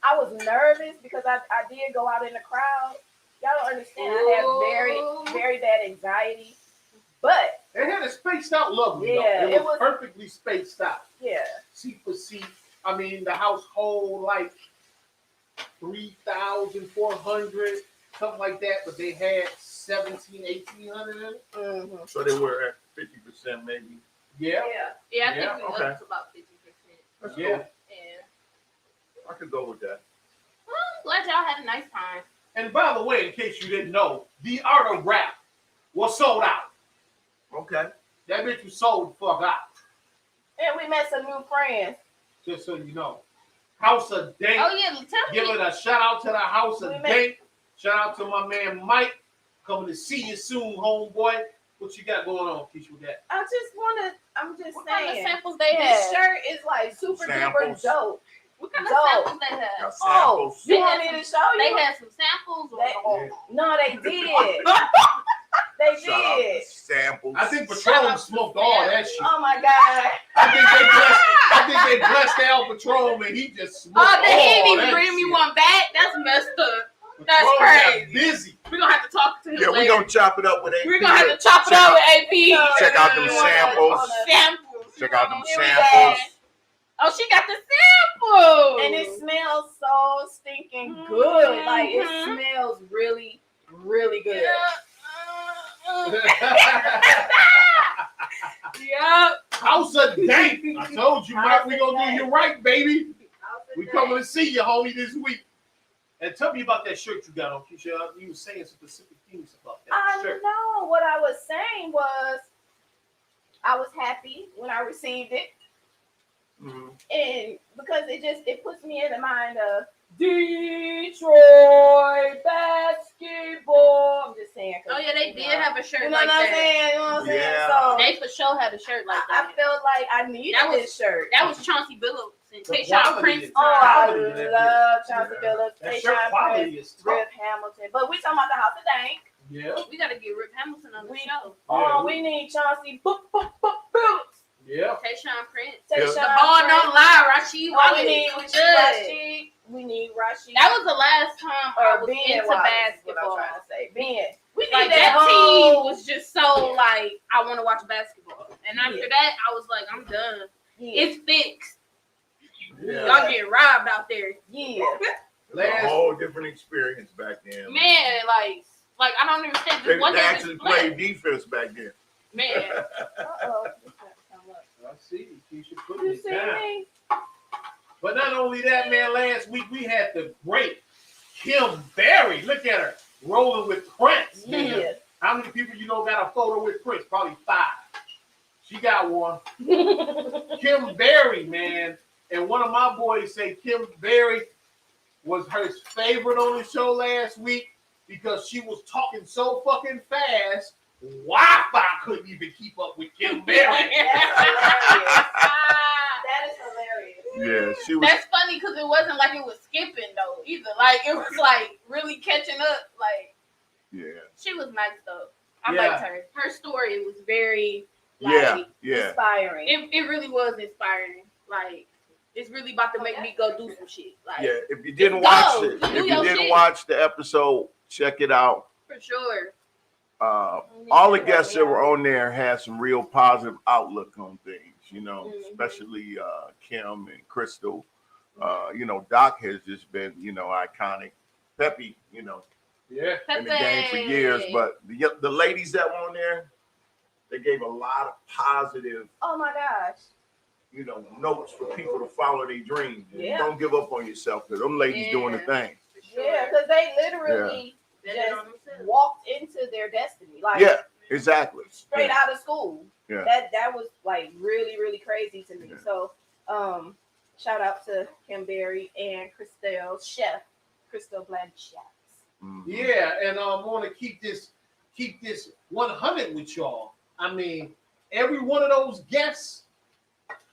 I was nervous because I did go out in the crowd. Y'all don't understand. I have very, very bad anxiety. But they had it spaced out lovely. Yeah, it was perfectly spaced out. Yeah. Seat for seat. I mean, the household like 3,400, something like that. But they had 1,800 in it. Mm-hmm. So they were at 50% maybe. Yeah. Yeah. I think we went up to about 50%. That's Yeah. cool. Yeah. I could go with that. Well, I'm glad y'all had a nice time. And by the way, in case you didn't know, the Art of Rap was sold out. Okay. That bitch was sold the fuck out. And we met some new friends. Just so you know. House of Dank. Oh yeah, tell me. Give it a shout out to the House of Dank. Shout out to my man Mike. Coming to see you soon, homeboy. What you got going on, Keisha, with that? I'm just saying. What kind of samples they have? This shirt is like super duper dope. What kind of samples they have? Oh, you want me to show you? They had some samples. No, they did. They did. Samples. I think Patron smoked all that shit. Oh my god. I think they blessed Al Patron and he just smoked all They didn't even that bring me shit. one back. That's messed up. Patron That's got crazy. busy. We're gonna have to talk to him Yeah, later. we're gonna chop it up with AP. We're gonna have to chop it up with AP. Check out them samples. Samples. Check out them Here we samples. go. Oh, she got the samples. And it smells so stinking good. Like it smells really, really good. Yep. House of Dank. I told you, Mike, we gonna do you right, baby. We coming to see you, homie, this week. And tell me about that shirt you got on, Keisha. You were saying specific things about that shirt. know. What I was saying was I was happy when I received it. Mm-hmm. And because it puts me in the mind of Detroit basketball. I'm just saying. Oh yeah, they did have a shirt You know like what I'm that. saying? You know what I'm saying? Yeah. So They for sure had a shirt like I that. felt like I needed this shirt. That was Chauncey Billups Hamilton. The Tayshaun quality Prince. is Oh, I quality in that love Chauncey Billups, That shirt Tayshaun quality Prince, is tough. Rip Hamilton. But we talking about the House of Dank. Yeah. We gotta get Rip Hamilton on the show. Oh, we need Chauncey Billups. Yeah. Tayshaun Prince. Tayshaun The ball Prince. don't lie. Rasheed Oh, we Wallace. need was Rashid. good. We need Rashid. That was the last time I was Ben into Wallace, basketball. What I'm trying to say. Ben. We need Like that that team whole- was just so like I want to watch basketball, and after that I was like I'm done. Yeah. It's fixed. Yeah. Y'all getting robbed out there, Yeah. It's a whole different experience back then. man. Like I don't understand. They, One they day actually played defense back then. man. Uh-oh. I see. You should put You it see down. me? But not only that, man, last week we had the great Kim Berry. Look at her rolling with Prince. Man. Yeah. How many people you know got a photo with Prince? Probably 5. She got one. Kim Berry, man. And one of my boys say Kim Berry was her favorite on the show last week because she was talking so fucking fast, Wi-Fi couldn't even keep up with Kim Berry. That is hilarious. Yeah, she was. That's funny because it wasn't like it was skipping though either. Like it was like really catching up. Like Yeah. she was nice though. I Yeah. liked her. Her story was very Yeah. like, Yeah. Inspiring. It really was inspiring. Like it's really about to make me go do some shit. Like Yeah. If you didn't Go. watch it, Do if you your didn't shit. watch the episode, check it out. for sure. All the guests that were on there had some real positive outlook on things, you know, Mhm. especially Kim and Crystal. You know, Doc has just been, you know, iconic. Peppy, you know, Yeah. in the game for years. But the ladies that were on there, they gave a lot of positive, Oh my gosh. you know, notes for people to follow their dreams. And Yeah. Don't give up on yourself because them ladies doing the thing. For sure. Yeah, because they literally Bet it just on themselves. walked into their destiny. Like Yeah, exactly. straight Yeah. out of school. Yeah. That was like really, really crazy to me. Yeah. So shout out to Kim Berry and Crystal Blanchett. Mhm. Yeah, and I want to keep this 100 with y'all. I mean, every one of those guests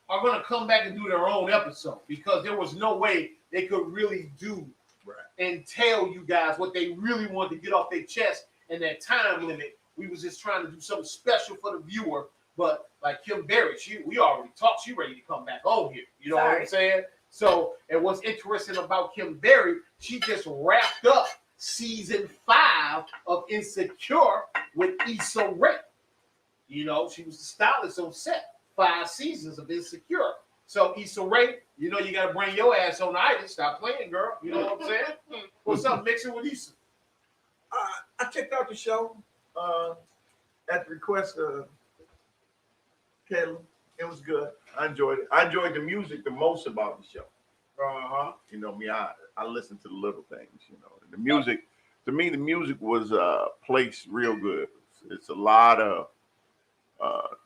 are going to come back and do their own episode because there was no way they could really do and tell you guys what they really wanted to get off their chest in that time limit. We was just trying to do something special for the viewer. But like Kim Berry, we already talked. She ready to come back on here. You know what I'm saying? So, and what's interesting about Kim Berry, she just wrapped up season 5 of Insecure with Issa Rae. You know, she was the stylist on set. 5 seasons of Insecure. So Issa Rae, you know you gotta bring your ass on the island. Stop playing, girl. You know what I'm saying? What's up, mixing with Issa? I checked out the show at the request of Kayla. It was good. I enjoyed it. I enjoyed the music the most about the show. You know me, I listen to the little things. You know, the music. To me, the music was placed real good. It's a lot of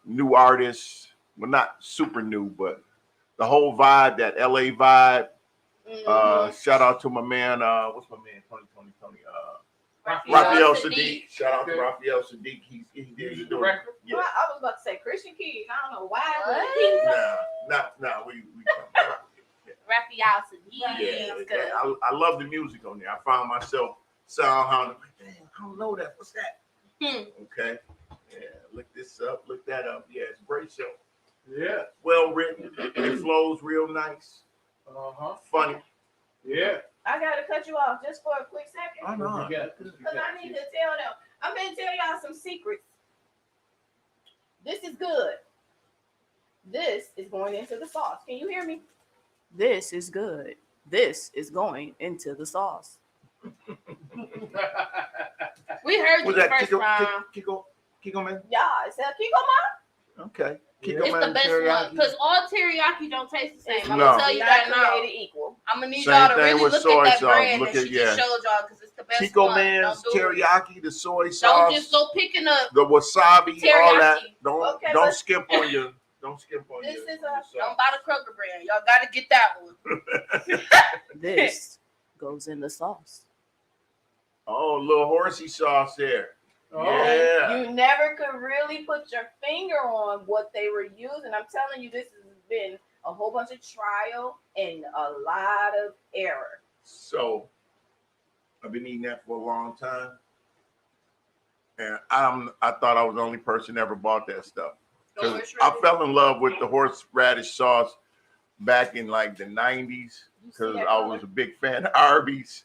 new artists. Well, not super new, but the whole vibe, that LA vibe. Shout out to my man. What's my man? Tony. Raphael Sadiq. Shout out to Raphael Sadiq. He did the director. Yeah. Well, I was about to say Christian Keys. I don't know why. Nah. We Raphael Sadiq. Yeah. I love the music on there. I found myself soundhounding. Like, damn, I don't know that. What's that? Okay. Yeah. Look this up. Look that up. Yeah, it's a great show. Yeah. Well written. It flows real nice. Funny. Yeah. I gotta cut you off just for a quick second. I know. Because I need to tell them. I'm going to tell y'all some secrets. This is good. This is going into the sauce. Can you hear me? This is good. This is going into the sauce. We heard you Was the that first round. Kiko man? Yeah, it's a Kiko Ma. Okay. Kiko It's man the best teriyaki. one because all teriyaki don't taste the same. I'm No. gonna tell you that Not now. created equal. I'm gonna need Same y'all to thing really with look soy at that sauce. brand Look that at- she just showed y'all because it's the best Kiko one. man's Don't do it. teriyaki, the soy Don't sauce, just go picking up. the wasabi, all that. Teriyaki. Okay, Don't but- skimp on your. Don't skimp on This your. is your a- sauce. Don't buy the Kroger brand. Y'all gotta get that one. This goes in the sauce. Oh, a little horsey sauce there. Oh. Yeah. You never could really put your finger on what they were using. I'm telling you, this has been a whole bunch of trial and a lot of error. So I've been eating that for a long time. And I thought I was the only person that ever bought that stuff. 'Cause I fell in love with the horseradish sauce back in like the 90s because I was a big fan of Arby's.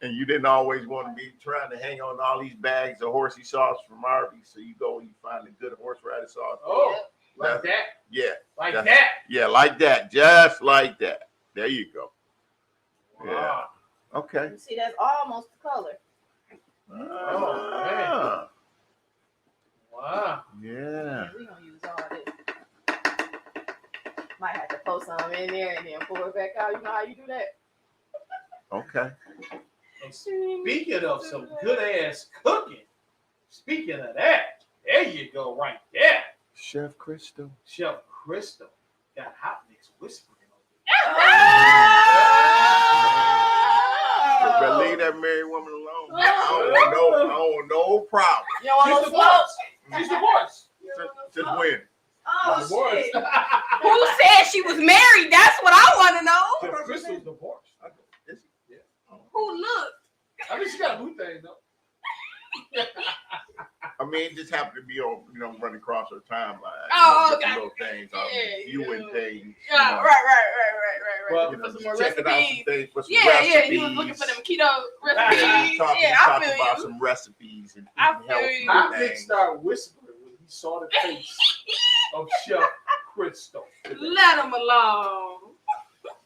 And you didn't always want to be trying to hang on all these bags of horsey sauce from Arby's. So you go and you find a good horseradish sauce. Oh, like that? Yeah. Like that? Yeah, like that. Just like that. There you go. Wow. Yeah. Okay. You see, that's almost the color. Oh, man. Wow. Yeah. We gonna use all this. Might have to post some in there and then pull it back out. You know how you do that? Okay. And speaking of some good ass cooking, speaking of that, there you go, right there. Chef Crystal. Chef Crystal got hot mix whispering. But leave that married woman alone. I don't want no problem. You don't want She's no smoke? She's divorced. Since when? Oh, Divorced. shit. Who said she was married? That's what I want to know. Chef Crystal's divorced. Who looked? I mean, she got a blue thing though. I mean, it just happened to be on, running across her timeline. Oh, different okay. little things, viewing things. Yeah, right. Well, For some more checking out some recipes. things for some Yeah, recipes. you was looking for them keto recipes. Talking I feel about you. some recipes and I eating feel healthy you. Hot mix things. started whispering when he saw the face of Chef Crystal. Let them alone.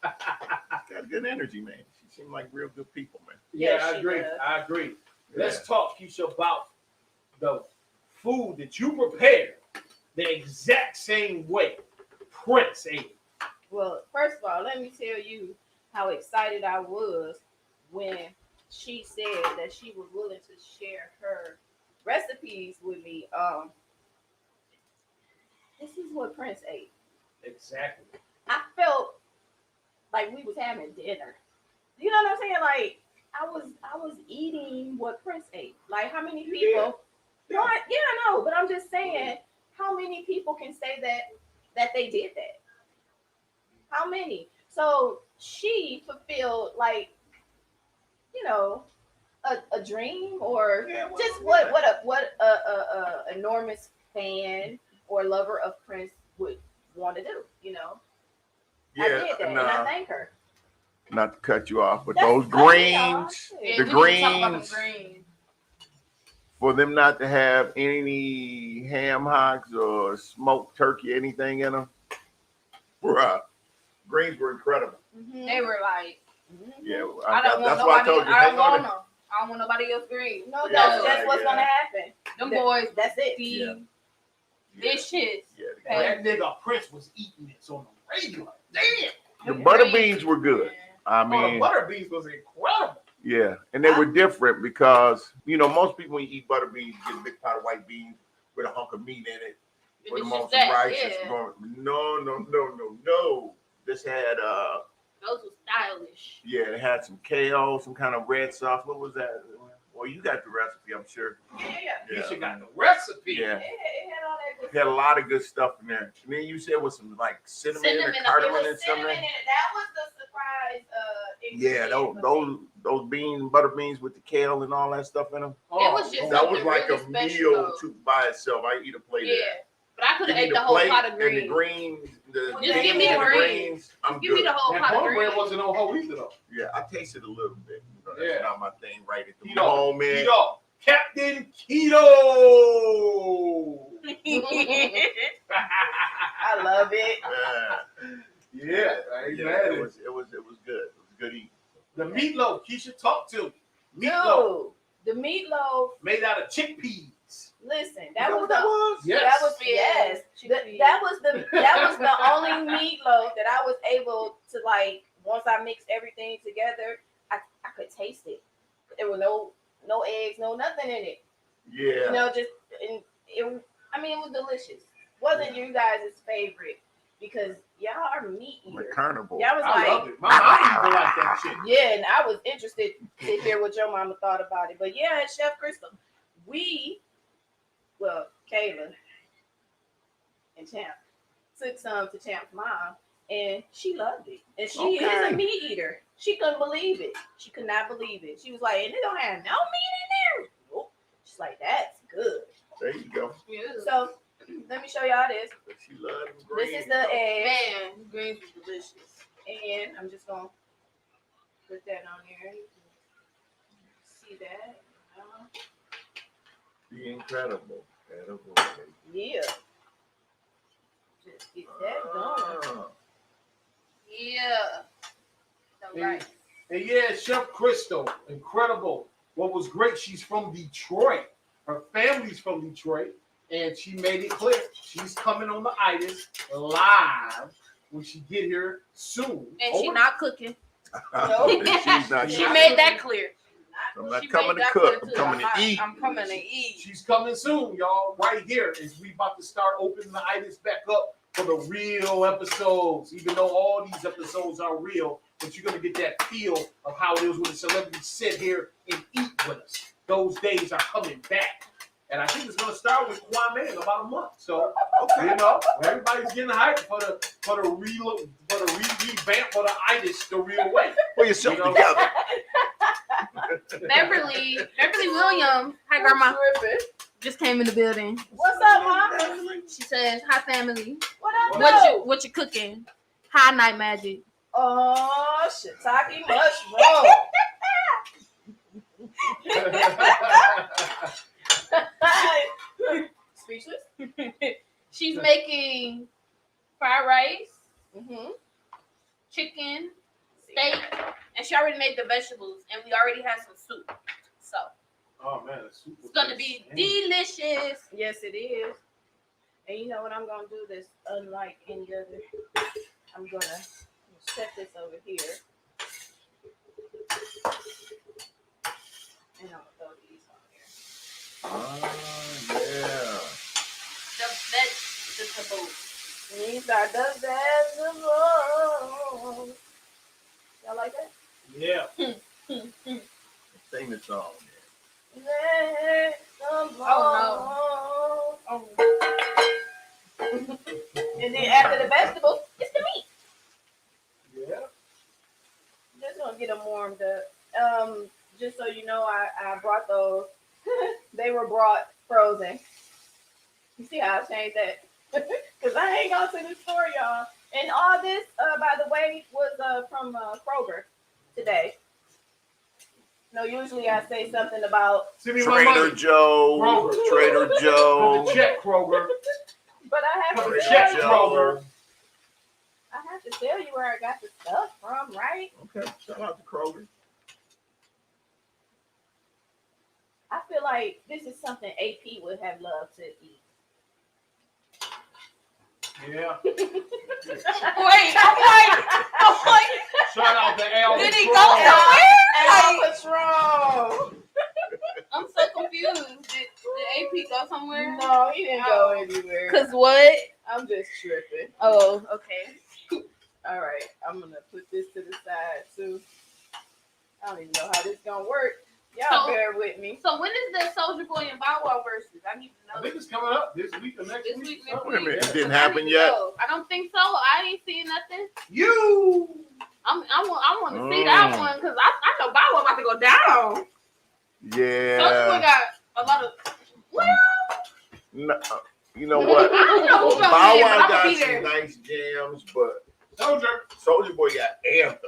Got good energy, man. She seemed like real good people, man. Yeah, Yes, I she agree. does. I agree. Yeah. Let's talk, Keisha, about the food that you prepared the exact same way Prince ate. Well, first of all, let me tell you how excited I was when she said that she was willing to share her recipes with me. This is what Prince ate. Exactly. I felt like we was having dinner. You know what I'm saying? Like I was eating what Prince ate. Like how many people? Yeah. No, I know, but I'm just saying, how many people can say that they did that? How many? So she fulfilled like, a dream or just what a enormous fan or lover of Prince would want to do. I did that, and I thank her. Not to cut you off, but That's those cutting me off. greens, Yeah, the we need to talk about greens, them greens. for them not to have any ham hocks or smoked turkey, anything in them, bruh, greens were incredible. Mhm. They were like, Yeah, I don't want that's why I nobody. told you. I Hang don't want on. them. I don't want nobody else green. No, Yeah, that's just what's yeah. gonna happen. Them That- boys, That's it. Yeah. this shit. Yeah, Hey. That nigga Prince was eating this on the regular. Damn. the butter beans were good. I Oh, the mean, butter beans was incredible. yeah, and they were different because most people when you eat butter beans, you get a big pot of white beans with a hunk of meat in it, with It's them on just some that, rice. yeah. It's going, no. This had Those were stylish. yeah, it had some kale, some kind of red sauce. What was that? Well, you got the recipe, I'm sure. Yeah. Keisha got the recipe. Yeah. It had all that good It had a stuff. lot of good stuff in there. And then you said with some like cinnamon or Cinnamon, It cardamom was and cinnamon something. in it. That was the surprise. Yeah, those butter beans with the kale and all that stuff in them. It was just That was something like really a special, meal though. to by itself. I eat a plate Yeah, of that. but I could Give have me ate the whole plate pot of and the greens. greens. The Just beans give me the and greens. I'm Give me good. the whole That pot of cornbread greens. wasn't on whole either though. Yeah, I tasted a little bit. That's Yeah. not my thing right at the Keto. moment. Keto. Captain Keto. I love it. Yeah, Yeah, I ain't yeah, mad at it it. was good. It was good eating. The meatloaf, Keisha, talk to me. Meatloaf Dude, the meatloaf. made out of chickpeas. Listen, Is that was what that was? Yes. That was yes. That was the only meatloaf that I was able to like. Once I mixed everything together, I could taste it. There were no eggs, no nothing in it. Yeah. It was delicious. Wasn't you guys' favorite because y'all are meat Like eaters. carnivore. Y'all was I like, love it. My mom even like that shit. yeah, and I was interested to hear what your mama thought about it. But yeah, Chef Crystal, Kayla and Champ took some to Champ's mom, and she loved it. And she is a meat eater. She couldn't believe it. She could not believe it. She was like, and it don't have no meat in there. Nope. She's like, that's good. There you go. Yeah. So let me show y'all this. She loves them greens. This is the egg. Man, greens is delicious. And I'm just gonna put that on there. You can see that. Be incredible. Yeah. Just get that going. Yeah. So right. And yeah, Chef Crystal, incredible. What was great, she's from Detroit. Her family's from Detroit. And she made it clear. She's coming on the Itiszzz live when she get here soon. And she not cooking. No. She's not. She made that clear. I'm not coming to cook. I'm coming to eat. I'm coming to eat. She's coming soon, y'all. Right here. And we about to start opening the Itiszzz back up for the real episodes. Even though all these episodes are real, but you're gonna get that feel of how it is when a celebrity sit here and eat with us. Those days are coming back. And I think it's gonna start with Kwame in about a month. So you know, everybody's getting hyped for the revamp for the Itiszzz the real way. Put yourself together. Beverly Williams, hi grandma, just came in the building. What's up, Mom? She says, hi family. What up, What you cooking? Hi Night Magic. Oh, shiitake mushroom. Speechless. She's making fried rice, Mm-hmm. chicken, steak, and she already made the vegetables, and we already had some soup. So Oh man, it's gonna be delicious. Yes, it is. And you know what I'm gonna do this unlike any other. I'm gonna set this over here. And I'm gonna throw these on here. Yeah. The vegetables. These are the vegetables. Y'all like that? Yeah. Sing the song. Vegetables. Oh no. And then after the vegetables, it's the meat. Yeah. Just gonna get them warmed up. Just so you know, I brought those. They were brought frozen. You see how I changed that? Because I ain't gone to the store, y'all. And all this, by the way, was from Kroger today. No, usually I say something about Trader Joe. Kroger. Trader Joe. For the check, Kroger. But I have For to the tell check, you, Kroger. I have to tell you where I got the stuff from, right? Okay, shout out to Kroger. I feel like this is something AP would have loved to eat. Yeah. Wait, I'm like, Shout out to Al. did he Patron. go somewhere? Al Like, Patron. I'm so confused. Did AP go somewhere? No, he didn't go anywhere. Cause what? I'm just tripping. Oh, okay. All right, I'm gonna put this to the side too. I don't even know how this gonna work. Y'all So- bear with me. So when is the Soulja Boy and Bow Wow versus? I need to I know. think it's coming up this week or next This week. week, next Wait a minute, week. it didn't I happen need to yet? know. I don't think so. I ain't seen nothing. You. I want to see that one because I know Bow Wow about to go down. Soulja Boy Yeah. got a lot of. Well, No, you know what? I don't know who's Bow gonna be there, Wow but I'm got gonna be some there. nice jams, but Soldier. Soulja Boy got anthems.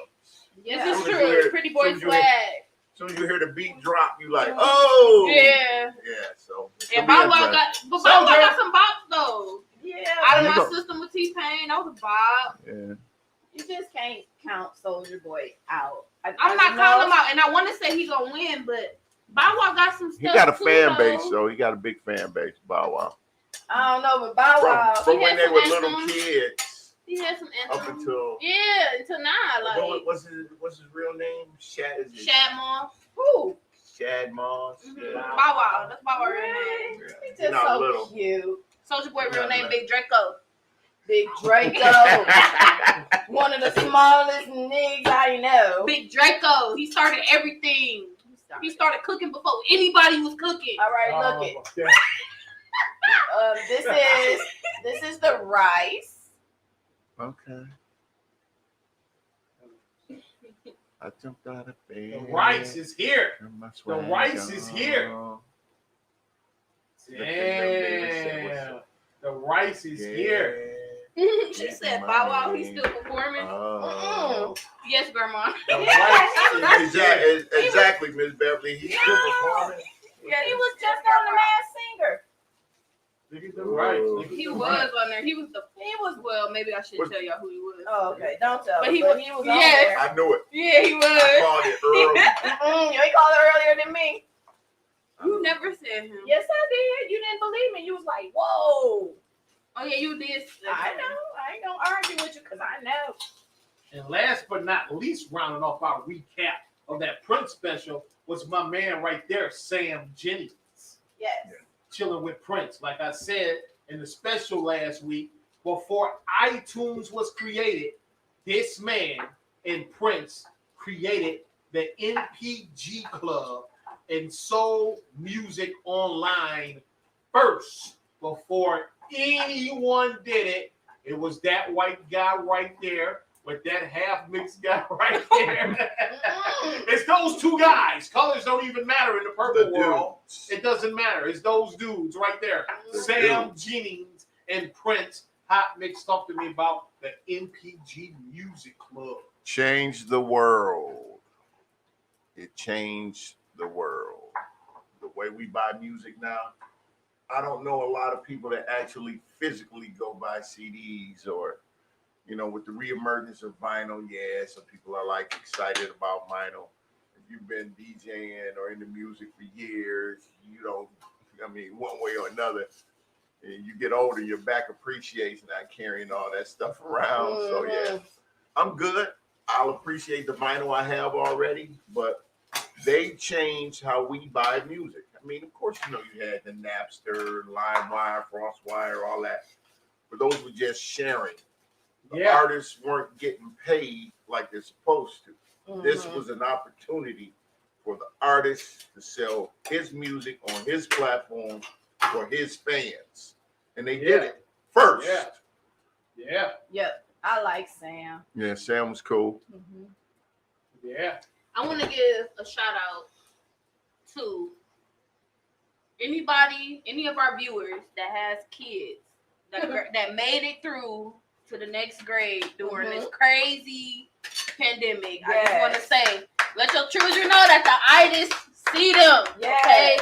This Soon is as you true. hear- Pretty Boy soon as you hear- swag. Soon as you hear the beat drop, you like, oh Yeah. yeah. So And Bow Wow got some bops though. Yeah, Out of There you my go. system with T-Pain, that was a bop. Yeah. you just can't count Soulja Boy out. I'm not calling him out, and I want to say he gonna win, but Bow Wow got some stuff. He got a too, fan though. base, so he got a big fan base. Bow Wow. I don't know, but Bow Wow. From he when had they some were little anthems. kids He had some up anthems. until Until now, like what's his real name? Shad Shad Who? Shad Moss. Mhm. Yeah. Bow Wow. That's Bow Wow real name. Really? Yeah. He's You're just not so little. cute. Soulja Boy real Yeah, name man. Big Draco. Big Draco. One of the smallest niggas I know. Big Draco. He started everything. He started cooking before anybody was cooking. All right, look it. Yeah. This is the rice. Okay. I jumped out of bed. The rice is here. Turned my The swag rice is here. on. Damn. The rice is here. She said, "Bow Wow, he's still performing." Oh. Yes, Grandma. The rice is here. Exactly, Miss Beverly. He's still performing. Yeah, he was just on The Masked Singer. Look at the rice. Look at He the was rice. on there. He was well. Maybe I should tell y'all who he was. Oh, okay. Don't tell. But But he he was- was on yeah. there. I knew it. Yeah, he I was. called it early. You called it earlier than me. You never said him. Yes, I did. You didn't believe me. You was like, "Whoa." Oh yeah, you did. I know. I ain't gonna argue with you because I know. And last but not least, rounding off our recap of that Prince special was my man right there, Sam Jennings. Yes. Chilling with Prince. Like I said in the special last week, before iTunes was created, this man and Prince created the NPG Club and sold music online first before anyone did it. It was that white guy right there with that half mixed guy right there. It's those two guys. Colors don't even matter in the purple world. It doesn't matter. It's those dudes right there. Sam Jennings and Prince. Hot Mix talked to me about the NPG Music Club. Changed the world. It changed the world. The way we buy music now. I don't know a lot of people that actually physically go buy CDs or, with the reemergence of vinyl. Yeah, some people are like excited about vinyl. If you've been DJing or into music for years, one way or another, and you get older, your back appreciates not carrying all that stuff around. So yeah, I'm good. I'll appreciate the vinyl I have already, but they changed how we buy music. I mean, of course, you had the Napster, LimeWire, FrostWire, all that, but those were just sharing. The artists weren't getting paid like they're supposed to. This was an opportunity for the artist to sell his music on his platform for his fans, and they did it first. Yeah. Yep. I like Sam. Yeah, Sam was cool. Yeah. I want to give a shout out to any of our viewers that has kids that made it through to the next grade during this crazy pandemic. I just want to say, let your children know that the itis see them. Okay,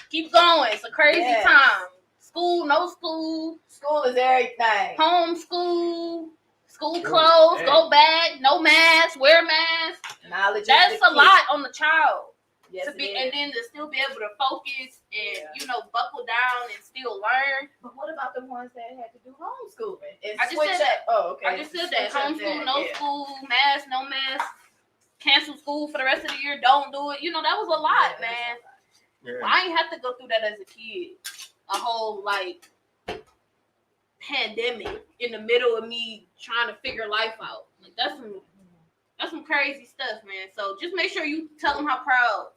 keep going. It's a crazy time. School, no school. School is everything. Homeschool. School clothes, go back, no mask, wear mask. Knowledge. That's a lot on the child. Yes, And then to still be able to focus and buckle down and still learn. But what about the ones that had to do homeschooling? And I just said that. Oh, okay. I just said that. Homeschool, no school, mask, no mask. Cancel school for the rest of the year. Don't do it. That was a lot, man. Yeah. I ain't have to go through that as a kid. A whole pandemic in the middle of me trying to figure life out. Like that's some crazy stuff, man. So just make sure you tell them how proud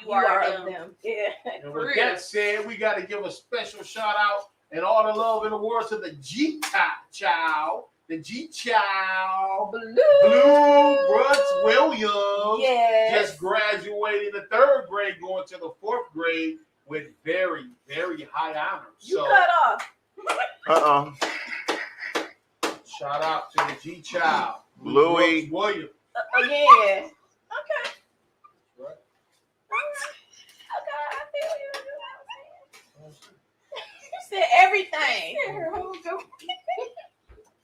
you are of them. Yeah. And with that said, we got to give a special shout out and all the love in the world to the G-Child. The G-Child. Blue Brooks Williams. Yes. Just graduating the 3rd grade, going to the 4th grade with very, very high honors. You cut off. Shout out to the G-Child. Louis Williams. Again. Okay. Right. Okay, I feel you. You said everything.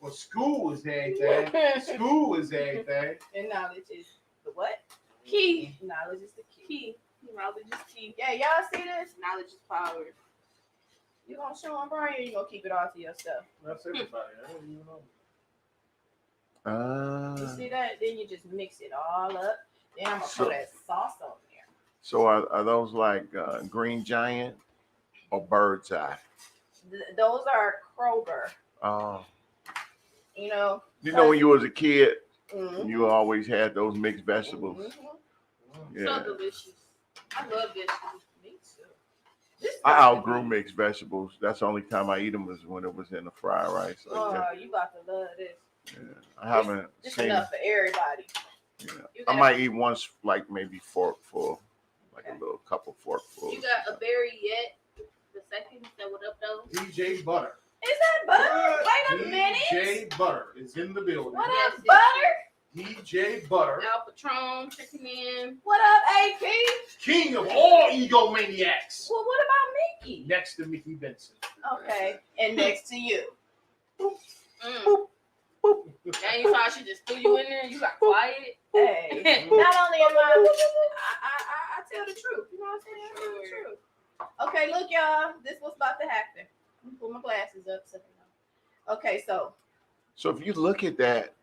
Well, school is everything. School is everything. And knowledge is the what? Key. Knowledge is the key. Knowledge is key. Yeah, y'all see this? Knowledge is power. You gonna show them, Brian, or you gonna keep it all to yourself? That's everybody. I don't even know. You see that? Then you just mix it all up. Then I'm gonna throw that sauce on there. So are those like Green Giant or Bird's Eye? Those are Kroger. Oh. When you was a kid, mm-hmm. you always had those mixed vegetables. Mm-hmm. Yeah. So delicious. I love vegetables. Me too. I outgrew mixed vegetables. That's the only time I eat them was when it was in the fried rice. Oh, you about to love this. Yeah. I haven't It's seen. enough for everybody. Yeah. I might eat once, like maybe forkful, like a little couple forkfuls. You got a berry yet? The second, say what up though? DJ Butter. Is that Butter? Wait a minute. DJ Butter is in the building. What up, Butter? DJ Butter. Al Patron checking in. What up, AP? King of all egomaniacs. Well, what about Mickey? Next to Mickey Benson. Okay, and next to you. Mm. Now you saw she just threw you in there. You got quiet. Hey, not only am I tell the truth. You know what I'm saying? I tell the truth. Okay, look, y'all. This was about to happen. Let me put my glasses up. So okay, so if you look at that,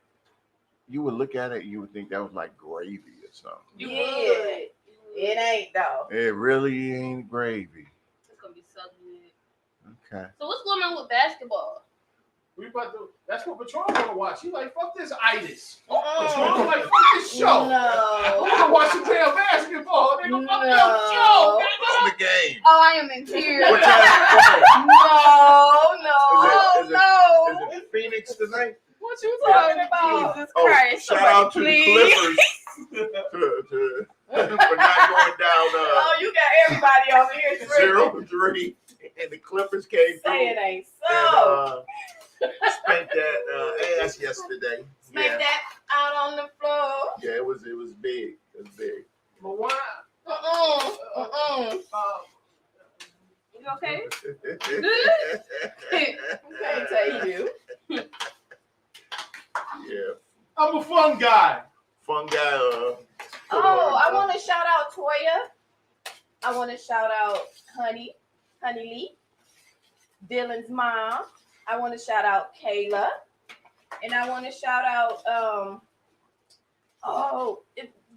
you would look at it, you would think that was like gravy or something. You yeah, would. it ain't though. It really ain't gravy. It's gonna be so good. Okay. So what's going on with basketball? We about to. That's what Patron want to watch. He like, fuck this itis. Uh-uh. Patron like, fuck this show. I No. want to watch some damn basketball. Nigga, fuck No. that show. On the game. Oh, I am in tears. What time? No. Is it Phoenix tonight? What you talking about? Jesus Oh, Christ! shout out to please. the Clippers for not going down Oh, you got everybody over here tripping. 0-3, and the Clippers came Say it through ain't so. and spanked that ass yesterday. Make that out on the floor. Yeah, it was big. It was big. But why? You okay? Can't tell you. Yeah, I'm a fun guy. fun guy. Oh, I want to shout out Toya. I want to shout out Honey Lee, Dylan's mom. I want to shout out Kayla, and I want to shout out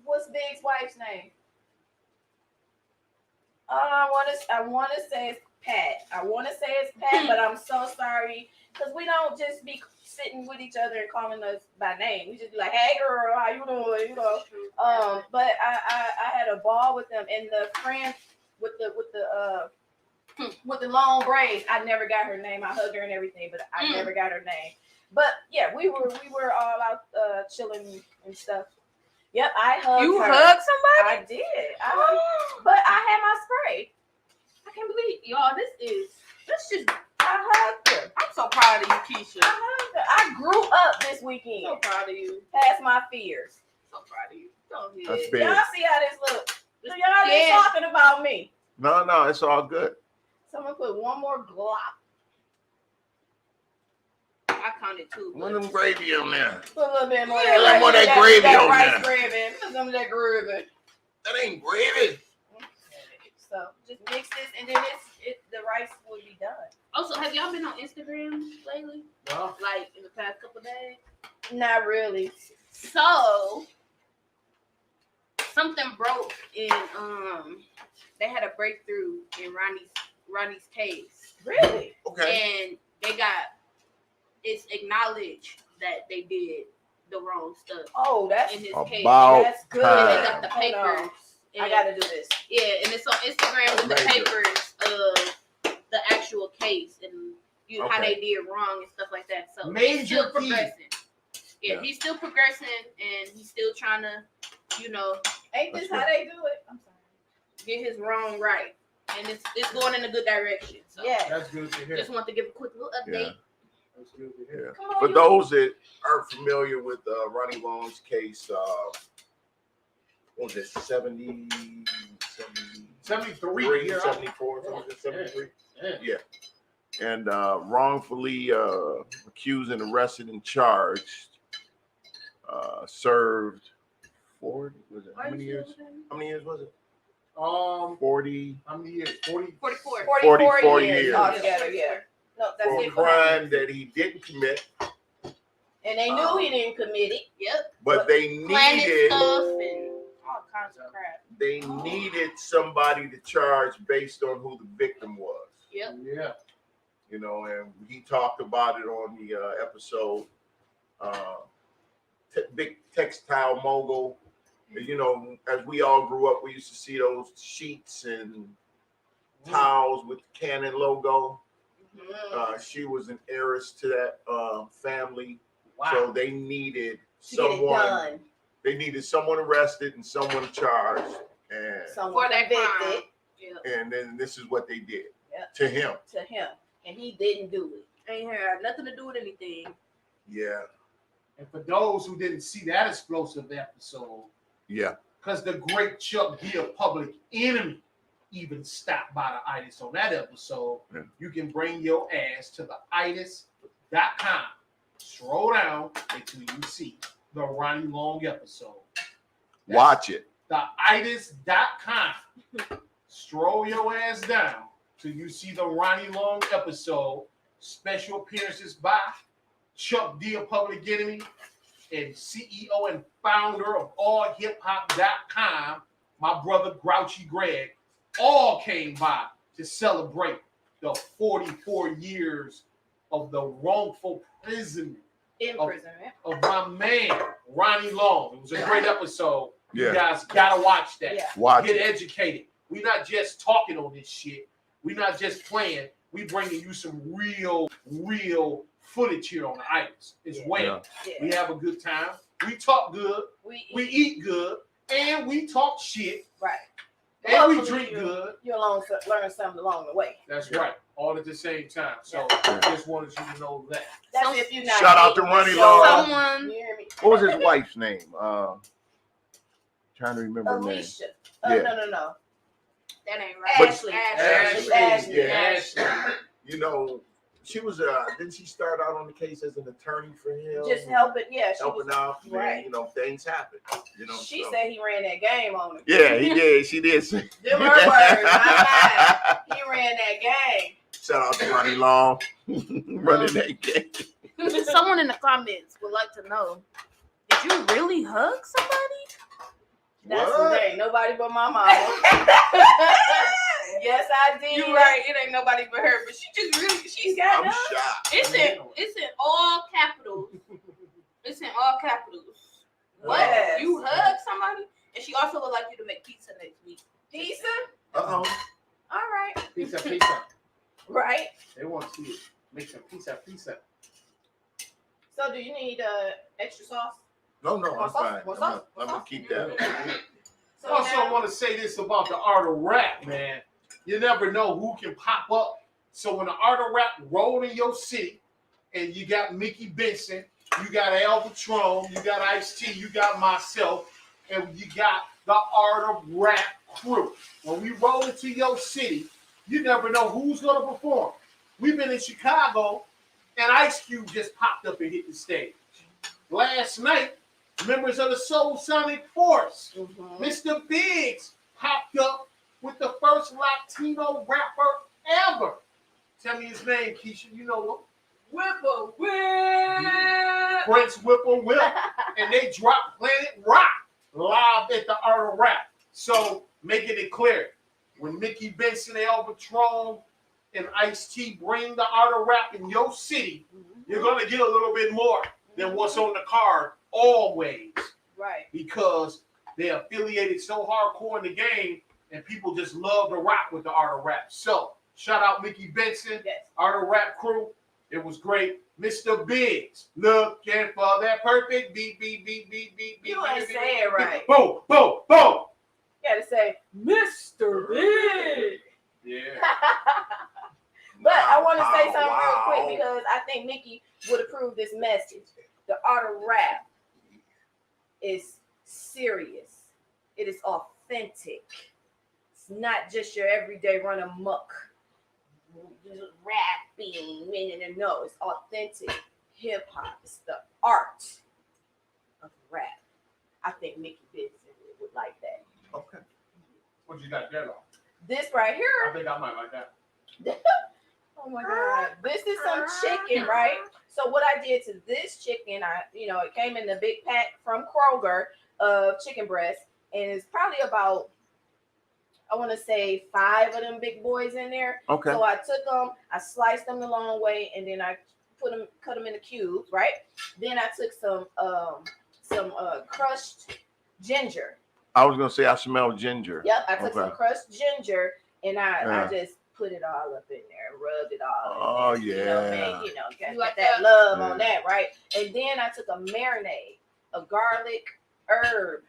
what's Big's wife's name? I want to say it's Pat. But I'm so sorry because we don't just be sitting with each other and calling us by name. We just be like, "Hey, girl, how you doing?" You know. But I had a ball with them, and the friend with the long braids. I never got her name. I hugged her and everything, but I never got her name. But yeah, we were all out chilling and stuff. Yep, I hugged You her. hugged somebody? I did. But I had my spray. I can't believe y'all. This just. I hugged her. I'm so proud of you, Keisha. I hugged her. I grew up this weekend. So proud of you. Past my fears. So proud of you. Go ahead. That's big. Y'all see how this look? So y'all ain't talking about me. No, it's all good. Someone put one more Glock. I counted two. One of them gravy on there. Put a little bit more. Yeah, like more of that gravy on rice there. gravy. Put some of that gravy. That ain't gravy. So just mix this, and then the rice will be done. Also, have y'all been on Instagram lately? No. Like in the past couple days? Not really. So something broke in they had a breakthrough in Ronnie's case. Really? Okay. And it's acknowledged that they did the wrong stuff Oh, that's in his case. About that's good. time. They got the Hold on. papers. I gotta do this. Yeah, and it's on Instagram with the Amazing. papers of the actual case and how Okay. they did wrong and stuff like that. So he's Major still key. progressing. Yeah, Yeah. he's still progressing and he's still trying to, Ain't this That's how they do it? I'm sorry. get his wrong right. And it's going in a good direction. So Yeah. That's good to hear. just want to give a quick little update. Yeah. That's good to hear. Yeah. Come on, For you- those that aren't familiar with Ronnie Long's case, what was it, 73, 73. Yeah. 74, 73? Yeah. Yeah. And wrongfully accused and arrested and charged, served 40, was it? How many years? How many years was it? 40 how many years? 40. 44. 44 years years. altogether. Yeah. No, that's for a it. crime that he didn't commit, And they knew he didn't commit it. Yep. but they Planted needed stuff and all kinds of crap. somebody to charge based on who the victim was. Yep. Yeah. You know, and he talked about it on the episode. Big textile mogul. You know, as we all grew up, we used to see those sheets and towels with the Canon logo. She was an heiress to that family, Wow. so they needed To get it someone done. They needed someone arrested and someone charged, and Someone For that convicted. crime. Yeah. and then this is what they did Yep. to him. To him, and he didn't do it. Ain't had nothing to do with anything. Yeah, And for those who didn't see that explosive episode, yeah. because the great Chuck D, a Public Enemy, even stopped by the Itis on that episode, Yeah. you can bring your ass to the Itiszzz.com. Scroll down until you see the Ronnie Long episode. Watch it. The Itiszzz.com. Stroll your ass down till you see the Ronnie Long episode. Special appearances by Chuck D, a Public Enemy, and CEO and founder of allhiphop.com, my brother Grouchy Greg, all came by to celebrate the 44 years of the wrongful imprisonment Imprisonment. of my man, Ronnie Long. It was a great episode. Yeah. You guys gotta watch that. Yeah. Watch Get it. educated. We're not just talking on this shit. We're not just playing. We bringing you some real footage here on the Itis as well. Yeah. We have a good time. We talk good. We eat good. And we talk shit. right. And we Hopefully drink good. You'll learn something along the way. That's right. All at the same time. So just wanted you to know that. That's if you're not. Shout out to hating Ronnie the Long. show. Someone. You hear me? What was his wife's name? Trying to remember her name. Alicia. Yeah. No. That ain't right. Ashley. Ashley. Ashley. You know, she was didn't she start out on the case as an attorney for him? Just helping. Yeah. She helping was, out. Then, right. you know, things happen. You know. She so. said he ran that game on her. Yeah, he did. She did. Say. Them her words, not mine. He ran that game. Shout out to Ronnie Long running that game. Someone in the comments would like to know: did you really hug somebody? That's What? the thing. Nobody but my mama. Yes, I did. You right. It ain't nobody but her, but she's got I'm done. shocked. It's in all capitals. It's in all capitals. What? Yes. You hug somebody? And she also would like you to make pizza next week. Pizza? Uh-oh. All right. Pizza. Right. They want to see it. Make some pizza. So do you need extra sauce? No, I'm What's fine. up? What's I'm up? gonna keep that. So Also, now, I want to say this about the art of rap, man. You never know who can pop up. So when the art of rap roll in your city, and you got Mickey Benson, you got Al Patron, you got Ice-T, you got myself, and you got the art of rap crew. When we roll into your city, you never know who's going to perform. We've been in Chicago, and Ice Cube just popped up and hit the stage. Last night, members of the Soul Sonic Force, Mr. Biggs popped up with the first Latino rapper ever. Tell me his name, Keisha. You know him. Whip. Prince Whip. And they dropped Planet Rock live at the Art of Rap. So, making it clear, when Mickey Benson, El Patron, and Ice-T bring the Art of Rap in your city, you're going to get a little bit more than what's on the card always. Right. Because they're affiliated so hardcore in the game, and people just love to rock with the Art of Rap. So, shout out Mickey Benson, Yes. Art of Rap crew. It was great. Mr. Biggs, looking for that perfect beat. You ain't say it right. Boom. You gotta say, Mr. Big. Yeah. But I want to say something Wow. real quick because I think Mickey would approve this message. The art of rap is serious. It is authentic. It's not just your everyday run amok. Just rapping, no, it's authentic hip hop. It's the art of rap. I think Mickey Benson would like that. Okay. What you got there, though? This right here. I think I might like that. Oh my God. This is some chicken, right? So what I did to this chicken, it came in the big pack from Kroger of chicken breast, and it's probably about, I want to say 5 of them big boys in there. Okay. So I took them, I sliced them the long way, and then I cut them into cubes, right? Then I took some crushed ginger. I was gonna say I smell ginger. Yep, I took some Okay. crushed ginger, and I Yeah. just put it all up in there, rubbed it all. Oh, in there, yeah. got You like that that? love Yeah. on that, right? And then I took a marinade of garlic, herb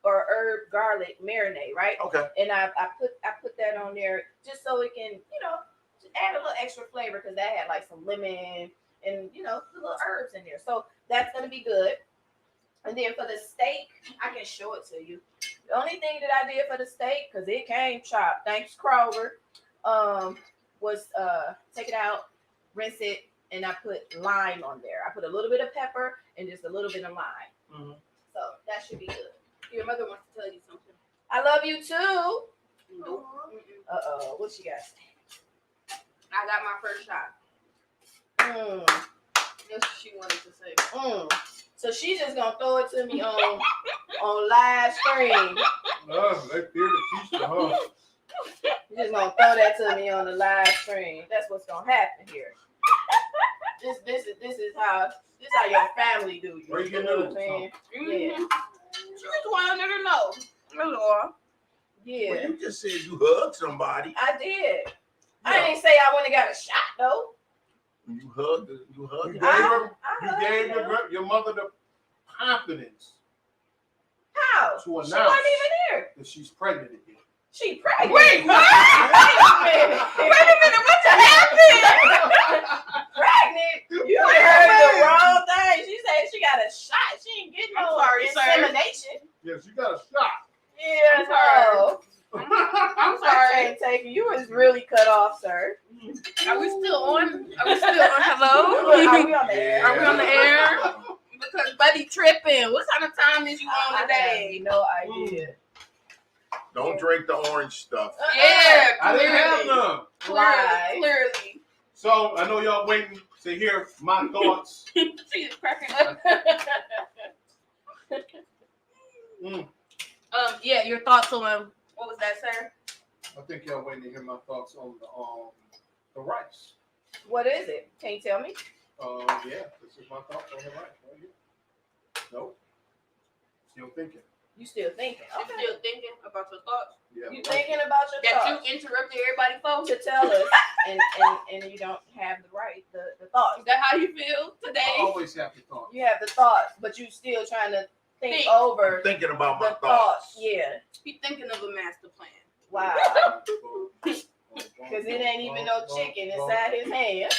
or herb garlic marinade, right? Okay. And I put that on there just so it can, just add a little extra flavor because that had like some lemon and the little herbs in there. So that's gonna be good. And then for the steak, I can show it to you. The only thing that I did for the steak, because it came chopped, thanks Kroger, was take it out, rinse it, and I put lime on there. I put a little bit of pepper and just a little bit of lime. Mhm. So that should be good. Your mother wants to tell you something. I love you too. Nope. What she got? I got my first shot. That's what she wanted to say. So she's just gonna throw it to me on live stream. They fear the future, huh? She's just gonna throw that to me on the live stream. That's what's gonna happen here. This is how your family do you. Breaking You know what I'm news, saying? Mm-hmm. Yeah. She just wanted her to know. That's all. Yeah. Well, you just said you hugged somebody. I did. I Yeah. didn't say I went and got a shot though. You hugged. You You hugged. gave, her. your mother the confidence How? to She wasn't announce even here. that she's pregnant again. She pregnant. Wait, what? Wait a minute. What just happened? Pregnant? You heard the wrong thing. She said she got a shot. She ain't getting no insemination. Yes, you got a shot. Yeah, no. I'm I sorry. can't take it. You was really cut off, sir. Are we still on? Hello? Are we on the air? Are we on the air? Because Buddy tripping. What kind of time is you I on have today? no idea. Don't drink the orange stuff. Yeah, I didn't have clearly. none. Clearly. So I know y'all waiting to hear my thoughts. She is cracking up. Yeah, your thoughts on what was that, sir? I think y'all waiting to hear my thoughts on the rice. What is it? Can you tell me? Yeah, this is my thoughts on the rice right here. Nope. Still thinking. You still thinking? You Okay. still thinking about your thoughts? Yeah. You thinking about your That thoughts you interrupted everybody, folks? to tell us, and you don't have the thoughts. Is that how you feel I today? always have the thoughts. You have the thoughts, but you still trying to think Think. over I'm thinking about my the thoughts. Yeah. Be thinking of a master plan. Wow. Because it ain't even no chicken inside his hand.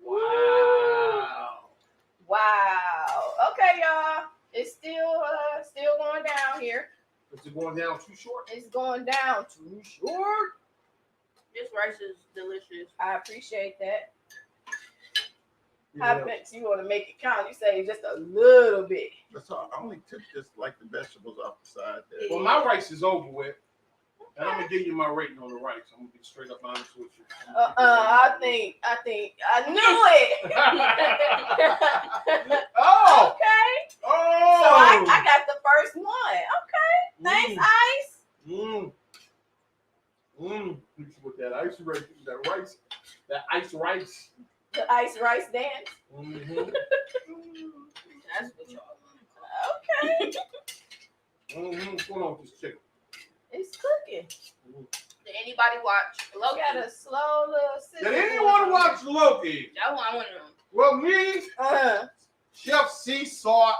Wow. Wow. Okay, y'all. It's still going down here. Is it going down too short? It's going down too short. This rice is delicious. I appreciate that. I bet you want to make it count. You say just a little bit. That's all. I only took just like the vegetables off the side there. Well, my rice is over with. And I'm gonna give you my rating on the rice. I'm gonna be straight up honest with you. I think I knew it. Oh! Okay. Oh! So I got the first one. Okay. Thanks, Ice. With that ice rice, that ice rice. The ice rice dance. Mm-hmm. That's what y'all Okay. What's going on with this chicken? It's cooking. Did anybody watch We Loki? got a slow little sizzle. Did anyone watch Loki? That's what I want to know. Well, me, Uh-huh. Chef C saw it,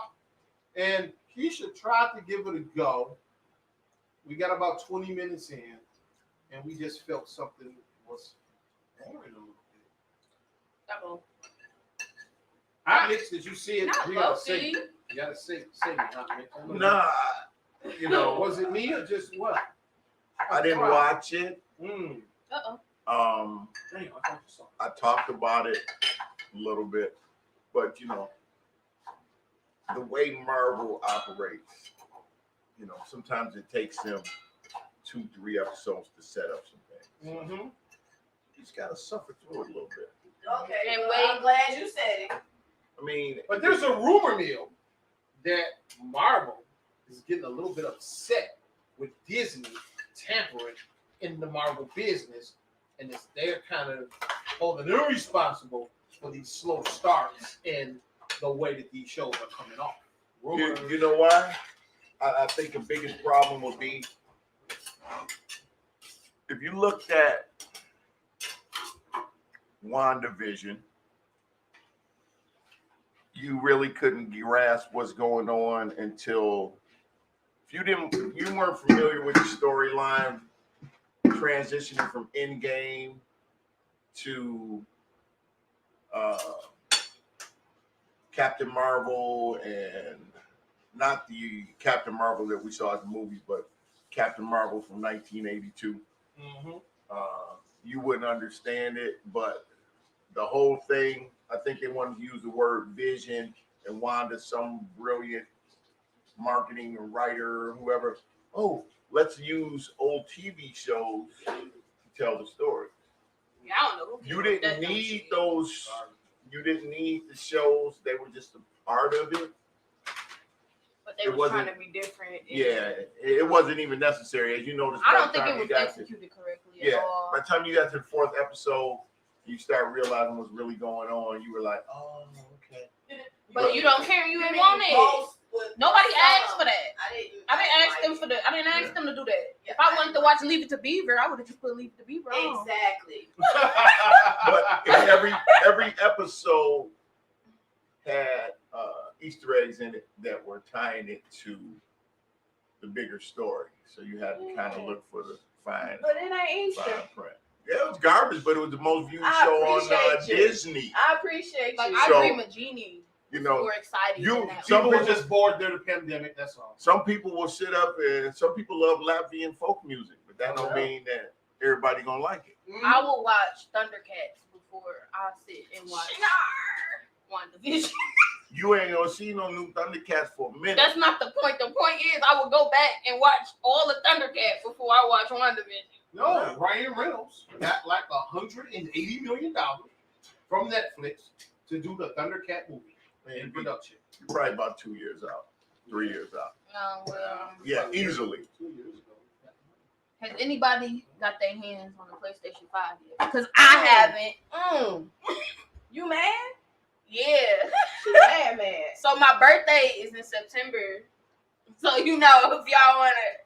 and Keisha tried to give it a go. We got about 20 minutes in, and we just felt something was boring a little bit. Uh-oh. Hot mix, did you see it? Not You gotta Loki. say it. You gotta say it, hot mix. I don't know. Nah, you know, Was it me or just what? I didn't watch it. Mm. Uh-oh. Damn, I thought you saw it. I talked about it a little bit, but you know, the way Marvel operates, you know, sometimes it takes them 2-3 episodes to set up some things. Mm-hmm. You just gotta suffer through it a little bit. Okay. And well, wait. I'm glad you said it. I mean, But there's a rumor mill that Marvel is getting a little bit upset with Disney tampering in the Marvel business, and they're kind of holding them responsible for these slow starts and the way that these shows are coming off. you know why? I think the biggest problem will be if you looked at WandaVision, you really couldn't grasp what's going on until if you weren't familiar with the storyline transitioning from Endgame to Captain Marvel, and not the Captain Marvel that we saw in the movies, but Captain Marvel from 1982. You wouldn't understand it, but the whole thing, I think they wanted to use the word vision, and Wanda, some brilliant marketing or writer or whoever, let's use old TV shows to tell the story. Yeah, I don't know. You didn't need those. You didn't need the shows. They were just a part of it. But they were trying to be different. Yeah, it wasn't even necessary. As you noticed, I don't think it was executed correctly at all. By the time you got to the 4th episode, you start realizing what's really going on. You were like, oh, okay. But you don't care. You didn't want it. Nobody asked for that. I didn't ask them to do that. If I wanted to watch Leave It to Beaver, I would have just put Leave It to Beaver on. Exactly. But every episode had Easter eggs in it that were tying it to the bigger story. So you had to kind of look for the fine. But it ain't Easter. Print. Yeah, it was garbage, but it was the most viewed show on Disney. I appreciate you. I Dream of Jeannie. You know, we're excited. Some people just bored during the pandemic. That's all. Some people will sit up and some people love Latvian folk music, but that don't mean that everybody gonna like it. I will watch Thundercats before I sit and watch WandaVision. You ain't gonna see no new Thundercats for a minute. That's not the point. The point is I will go back and watch all the Thundercats before I watch WandaVision. No, Ryan Reynolds got like $180 million from Netflix to do the Thundercat movie in production. Probably about 2 years out, 3 years out. Yeah, easily. 2 years ago. Has anybody got their hands on the PlayStation 5 yet? Because I haven't. You mad? Yeah. She mad. So my birthday is in September. So if y'all want to,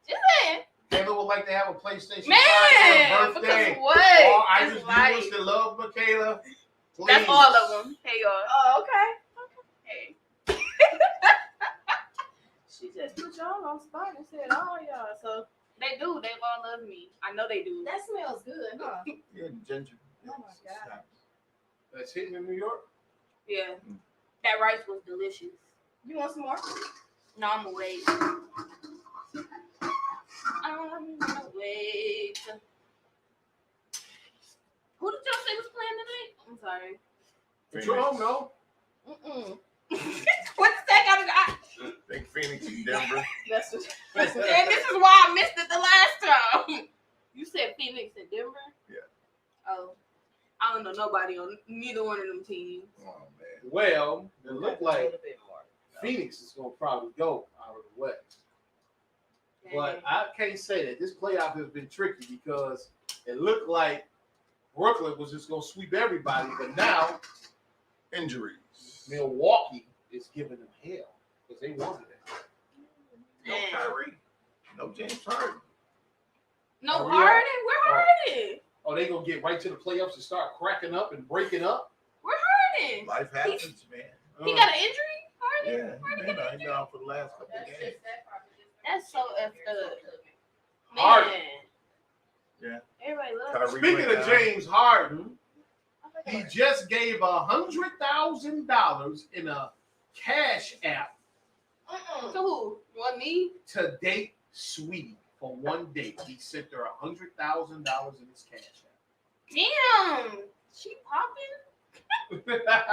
just saying. Kayla would like to have a PlayStation 5 Man, for her birthday. Because what? All Irish viewers that love Michaela, please. That's all of them. Hey, y'all. Oh, okay. Hey. She just put y'all on spot and said, "Oh, y'all." So they do. They all love me. I know they do. that smells good, huh? Yeah, ginger. Oh my God. That's hitting in New York. Yeah. That rice was delicious. You want some more? No, I'm gonna wait. I'm gonna wait. Who did y'all say was playing tonight? I'm sorry. Patron, no. What's that got? I think Phoenix and Denver. That's what. And this is why I missed it the last time. You said Phoenix and Denver? Yeah. Oh. I don't know nobody on neither one of them teams. Oh man. Well, it looked like Phoenix is gonna probably go out of the West. But I can't say that. This playoff has been tricky because it looked like Brooklyn was just gonna sweep everybody, but now Injuries. Milwaukee is giving them hell because they wanted it. No Kyrie. No James Harden. No Oh, Harden? yeah. Where Harden? Oh, they gonna get right to the playoffs and start cracking up and breaking up? Where Harden? Life happens, man. He got an injury? Harden? Yeah, man, I know for the last couple of games. That's so effed up. Harden. Man. Yeah. Everybody loves Kyrie Speaking went of down. James Harden, he just gave $100,000 in a cash app To who? You want me? to date Sweetie for one date. He sent her $100,000 in his cash Damn. She popping? app.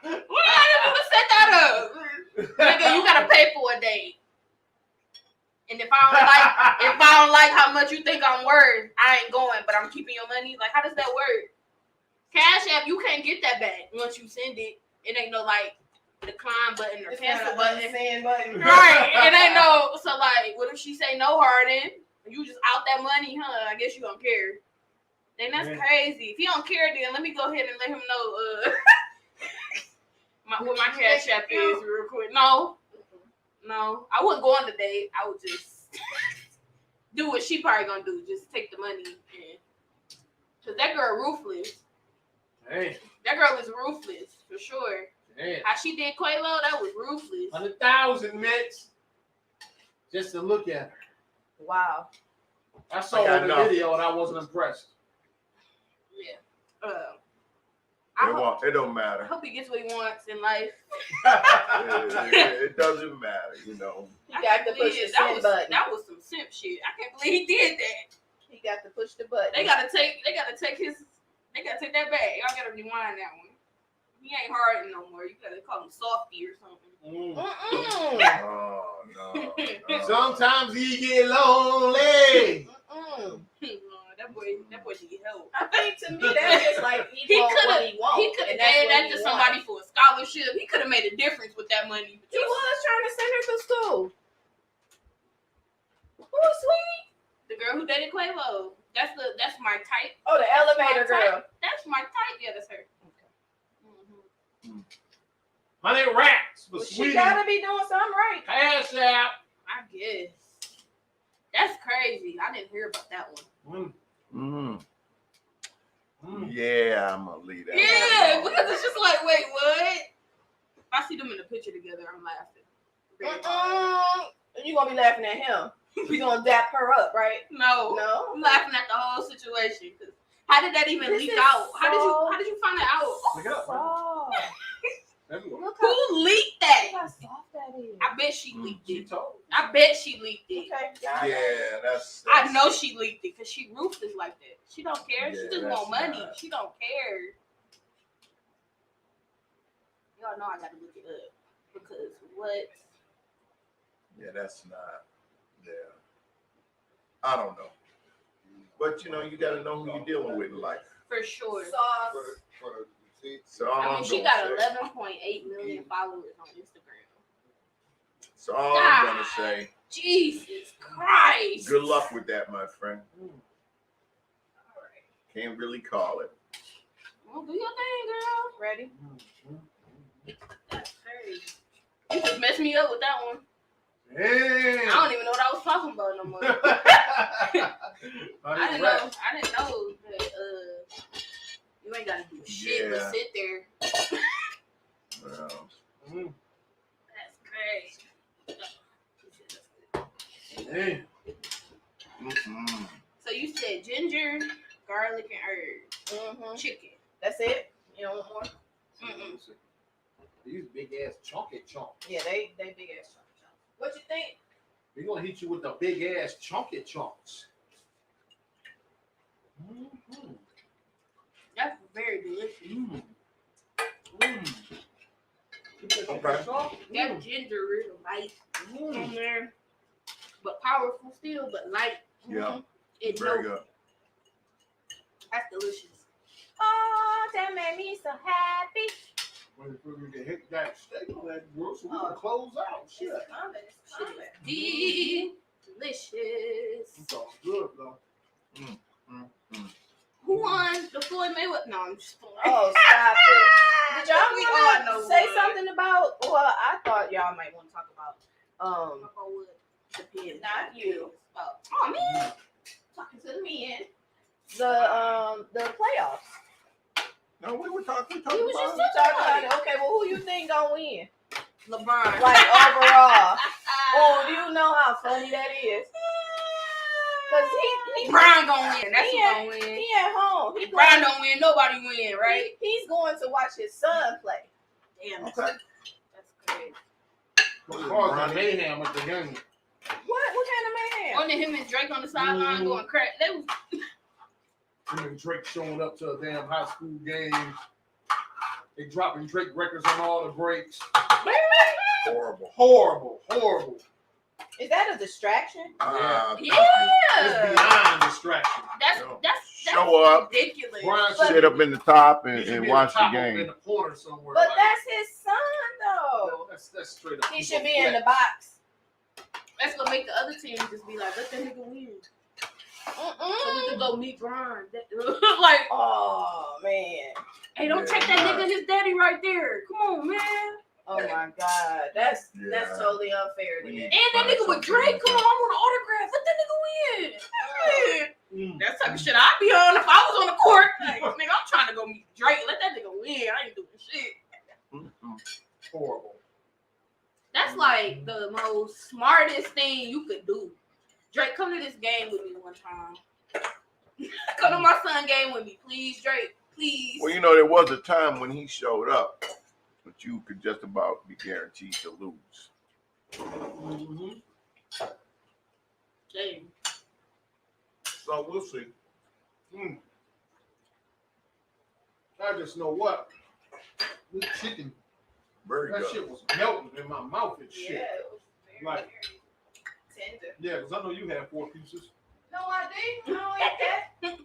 What I do to set that up? Nigga, you gotta pay for a date. And if I don't like how much you think I'm worth, I ain't going, but I'm keeping your money. Like, how does that work? Cash App, you can't get that back once you send it. It ain't no like decline button or cancel button. Right. It ain't no. So like, what if she say no, Harden? You just out that money, huh? I guess you don't care. Then that's crazy. If he don't care, then let me go ahead and let him know what my Cash App is real quick. No, I wouldn't go on the date. I would just do what she probably gonna do. Just take the money. Cause that girl ruthless. Hey. That girl is ruthless for sure. Damn. How she did Quavo, that was ruthless. 100,000 Mets just to look at her. Wow. I saw got the enough. video and I wasn't impressed. Yeah. It don't I matter. hope he gets what he wants in life. It doesn't matter, you know. He got to push the send button. That was some simp shit. I can't believe he did that. He got to push the button. They gotta take that back. Y'all gotta rewind that one. He ain't hard no more. You gotta call him softy or something. Oh, no. Sometimes he get lonely. That boy need help. I think to me that's just like he He wants what could he wants. have and that's gave what that he to wants. somebody for a scholarship. He could have made a difference with that money. He was trying to send her to school. Who's sweet? The girl who dated Quavo. That's my type. Oh, the elevator That's my girl. type. That's my type. Yeah, that's her. Mhm. 100 racks for Well, she Sweetie. gotta be doing something right. Cash out. I guess. That's crazy. I didn't hear about that one. Yeah, I'm gonna leave that. Yeah, alone. because it's just like, wait, what? If I see them in the picture together, I'm laughing. Very hard. You gonna be laughing at him. You gonna dap her up, right? No, No. I'm laughing at the whole situation. 'Cause how did that even This leak is out? How so- did you find it out? Look it up. Oh, Everyone. look how, Who leaked look that? how soft that is. I bet she leaked She it. told. I bet she leaked it. Okay, Yeah, that's I know she leaked it because she ruthless like that. She don't care. She Yeah, just that's want money. not- She don't care. Y'all know I gotta look it up because what? Yeah, that's not. Yeah, I don't know, but you know, you got to know who you're dealing with in life. For sure. So all I mean, I'm she gonna got say. 11.8 million followers on Instagram. So all I'm gonna God. say. Jesus Christ. Good luck with that, my friend. All right. Can't really call it. Well, do your thing, girl. ready? That's crazy. You just messed me up with that one. I Damn. don't even know what I was talking about no more. I didn't know that you ain't gotta do shit but Yeah. sit there. Well, That's crazy. Damn. mm-mm. So you said ginger, garlic, and herbs. Mm-hmm. Chicken. That's it. You don't want more? Mm-mm. These big ass chunky chunks. Yeah, they big ass chunks. What you think? They're gonna hit you with the big ass chunky chunks. Mm-hmm. That's very delicious. Mm. Mm. Okay. That ginger is light on there, but powerful still, but light. Yeah, It very no, good. that's delicious. Oh, that made me so happy. When we can hit that steak on that grill, so we can close out. Shit. Delicious. It's all good though. Who won the Floyd Mayweather? No, I'm just playing. Oh, stop it. Did y'all We want all know to say what. something about, well, I thought y'all might want to talk about, Depends. not you. Oh man. Talking to the men. The playoffs. No, we were talking We was about just it. Talk about it. Okay, well, who you think gonna win? LeBron. Like overall. Oh, do you know how funny that is? Cause he Brian gonna win. That's who he gonna win. he at home. He Brian don't win. Nobody win, right? He's going to watch his son play. Damn. Okay. That's crazy. As far as the mayhem at the game. What kind of man? Wasn't it him and Drake on the sideline going crack? They was Him and Drake showing up to a damn high school game. They dropping Drake records on all the breaks. Horrible. Horrible, horrible. Is that a distraction? Yeah. yeah. It's beyond distraction. That's Show up. ridiculous. Brian But- Sit up in the top He and, should and be watch the top the in game. the corner somewhere. But like, that's his son, though. that's straight up. He should be in the box. That's gonna make the other team just be like, let that nigga win. So we can go meet Brian. Like, Oh man. hey, don't Yeah, check that nah. nigga, his daddy right there. Come on, man. Oh my God. That's Yeah. totally unfair to We me. need And that nigga with Drake, come on, I want an autograph. Let that nigga win. That's the type of shit I'd be on if I was on the court. Like, nigga, I'm trying to go meet Drake. Let that nigga win. I ain't doing shit. Horrible. That's like the most smartest thing you could do. Drake, come to this game with me one time. Come to my son game with me, please, Drake. Please. Well, you know, there was a time when he showed up, but you could just about be guaranteed to lose. Mm-hmm. Damn. So we'll see. I just know what. This chicken, Very that good. shit was melting in my mouth and shit. Yeah, it was very, Like- very tender. Yeah, because I know you had 4 pieces. No, I didn't. No, I didn't.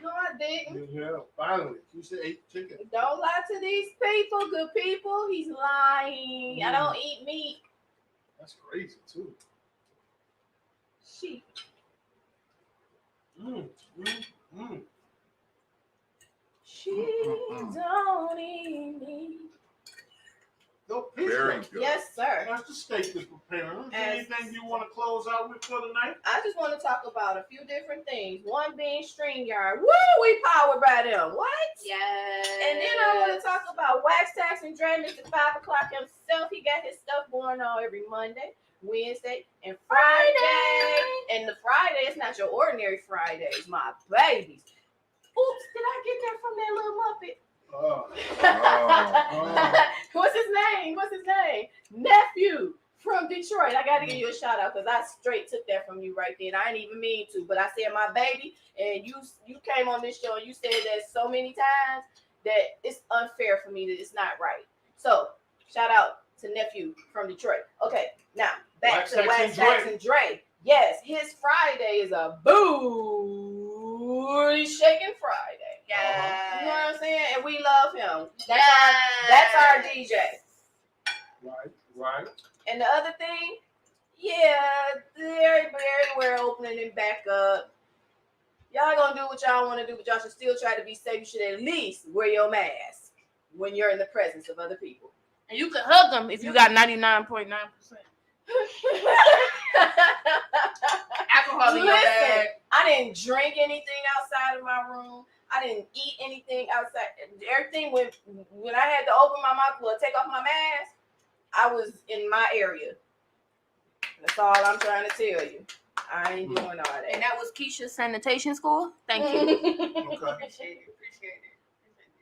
No, I didn't. Yeah, finally. You said 8 chicken. Don't lie to these people, good people. He's lying. I don't eat meat. That's crazy, too. Sheep. She don't eat meat. Go Very pizza. good. Yes, sir. That's the steak that's preparing. Is there As- anything you want to close out with for tonight? I just want to talk about a few different things. One being StreamYard. Woo, we powered by them. What? Yes. And then I want to talk about Wax Tax and Dre, Mr. 5 o'clock himself. He got his stuff going on every Monday, Wednesday, and Friday. And the Friday is not your ordinary Fridays, my babies. Oops, did I get that from that little Muppet? What's his name? What's his name? Nephew from Detroit. I got to give you a shout out because I straight took that from you right then. I didn't even mean to, but I said my baby, and you came on this show and you said that so many times that it's unfair for me, that it's not right. So shout out to Nephew from Detroit. Okay, now back to Wax Tax and Dre. Yes, his Friday is a booty shaking Friday. Yeah. You know what I'm saying? And we love him. That's our DJ. Right. And the other thing, yeah, everywhere opening and back up. Y'all gonna do what y'all want to do, but y'all should still try to be safe. You should at least wear your mask when you're in the presence of other people. And you can hug them if you got 99.9%. Alcohol in your bag. I didn't drink anything outside of my room. I didn't eat anything outside. Everything when I had to open my mouth or take off my mask, I was in my area. That's all I'm trying to tell you. I ain't doing all that. And that was Keisha's sanitation school. Thank you. Okay. Appreciate it.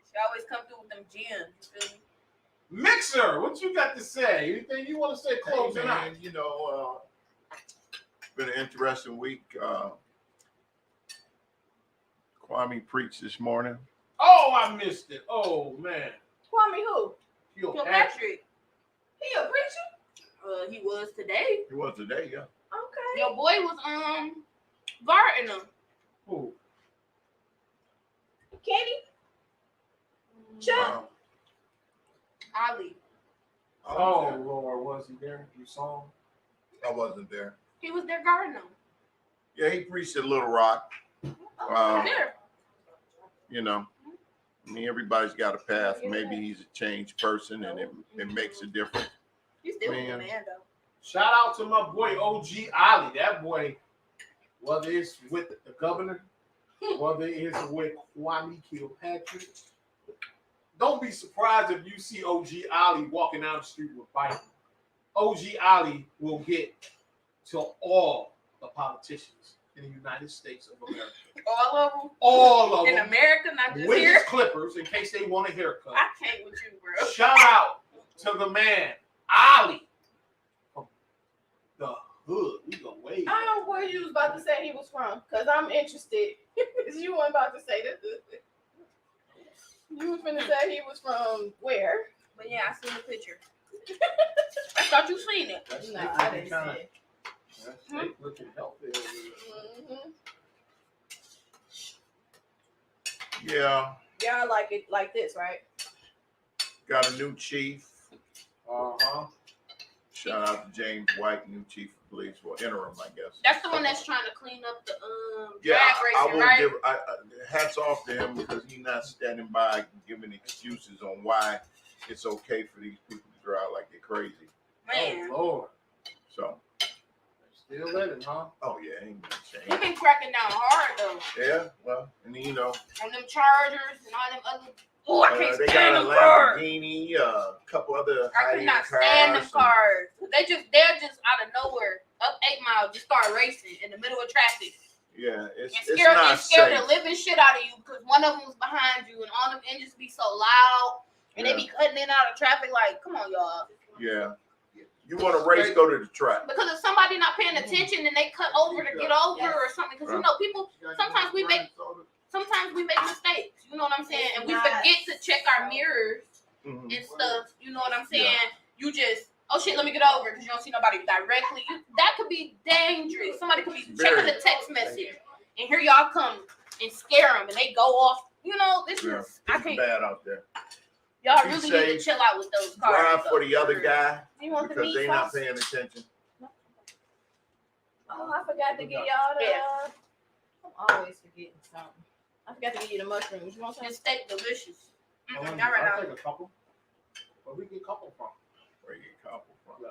She always come through with them gems. You feel me? Mixer, what you got to say? Anything you want to say closing out? Man, you know, it's been an interesting week. Kwame preached this morning. Oh, I missed it. Oh, man. Kwame who? Kilpatrick. He a preacher? He was today. It was today, yeah. Okay. Your boy was guarding him. Who? Kenny? Chuck? Ali. Oh, Lord, was he there? You saw him? I wasn't there. He was there guarding him. Yeah, he preached at Little Rock. There. You know, I mean, everybody's got a path. Maybe he's a changed person, and it makes a difference. He's still Man. a man though. Shout out to my boy OG Ali. That boy, whether it's with the governor, whether it's with Kwame Kilpatrick, don't be surprised if you see OG Ali walking down the street with Biden. OG Ali will get to all the politicians in the United States of America. All of them. All of In them. America, not just With here. his clippers in case they want a haircut. I can't with you, bro. Shout out to the man, Ali, from the hood. We go way I back. don't know where you was about to say he was from, because I'm interested. You weren't about to say this. You was finna say he was from where? But yeah, I seen the picture. I thought you seen it. That's No, steak I looking didn't kinda- see it. That steak looking healthy over there. Yeah, Y'all like it like this, right? got a new chief. Uh-huh. Shout out to James White, new chief of police, well, interim, I guess. That's the one that's trying to clean up the Yeah, drag I racing, will right? give hats off to him because he's not standing by giving excuses on why it's okay for these people to drive like they're crazy. Man. Oh, Lord. So Still living, huh? Oh yeah, ain't gonna They change. been cracking down hard though. Yeah, well, and then, you know, On them Chargers and all them other. Oh, I can't they stand got a them cars. Lamborghini, a couple other I could not stand them cars. They're just out of nowhere, up 8 Mile, just start racing in the middle of traffic. Yeah, it's And scared not the safe. living shit out of you because one of them was behind you and all them engines be so loud and they be cutting in and out of traffic. Like, come on, y'all. Yeah. You want to race, go to the track. Because if somebody not paying attention and they cut over to get over or something, because you know people sometimes we make mistakes. You know what I'm saying? And we forget to check our mirrors and stuff. You know what I'm saying? You just, oh shit, let me get over because you don't see nobody directly. That could be dangerous. Somebody could be checking the text message and here y'all come and scare them and they go off. You know, this is I can't. Bad out there. Y'all really need to chill out with those cars. Drive for the other guy because they not sauce? paying attention. Oh, I forgot to get y'all the. I'm always forgetting something. I forgot to get you the mushrooms. You want some? This steak delicious. I'll All right, take a couple. Where we get a couple from? Where you get a couple from?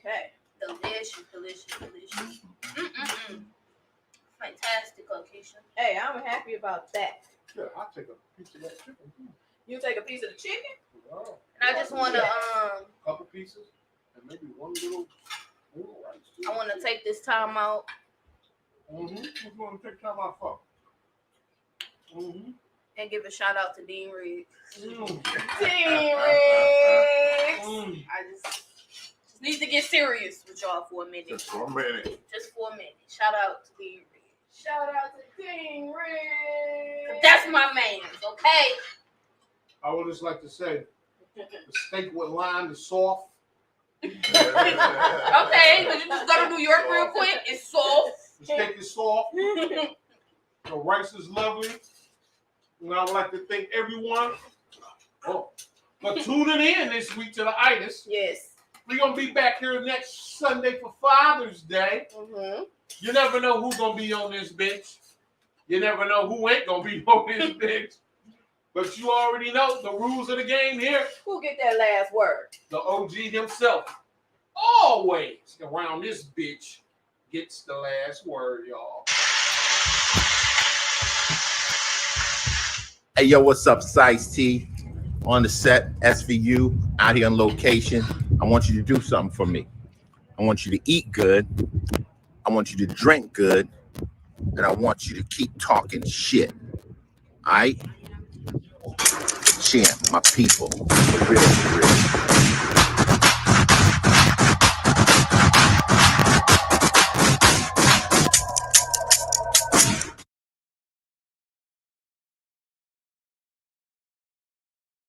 Okay. delicious. Fantastic location. Hey, I'm happy about that. Yeah, I'll take a piece of that chicken. You take a piece of the chicken? Wow. And I just want to Couple pieces and maybe one little rice too. I want to take this time out. What you want to take time out for? And give a shout out to Dean Riggs. Dean Riggs! I just need to get serious with y'all for a minute. Just for a minute. Just for a minute. Shout out to Dean Riggs. Shout out to Dean Riggs! That's my man, okay? I would just like to say the steak with lime is soft. Okay, could you just go to New York real quick? It's soft. The steak is soft. The rice is lovely. And I would like to thank everyone for tuning in this week to the Itiszzz. Yes. We're going to be back here next Sunday for Father's Day. You never know who's going to be on this bitch. You never know who ain't going to be on this bitch. But you already know the rules of the game here. Who get that last word? The OG himself. Always around this bitch gets the last word, y'all. Hey, yo, what's up? Size T on the set, SVU, out here on location. I want you to do something for me. I want you to eat good. I want you to drink good. And I want you to keep talking shit. All right? Champ, my people. For real, for real.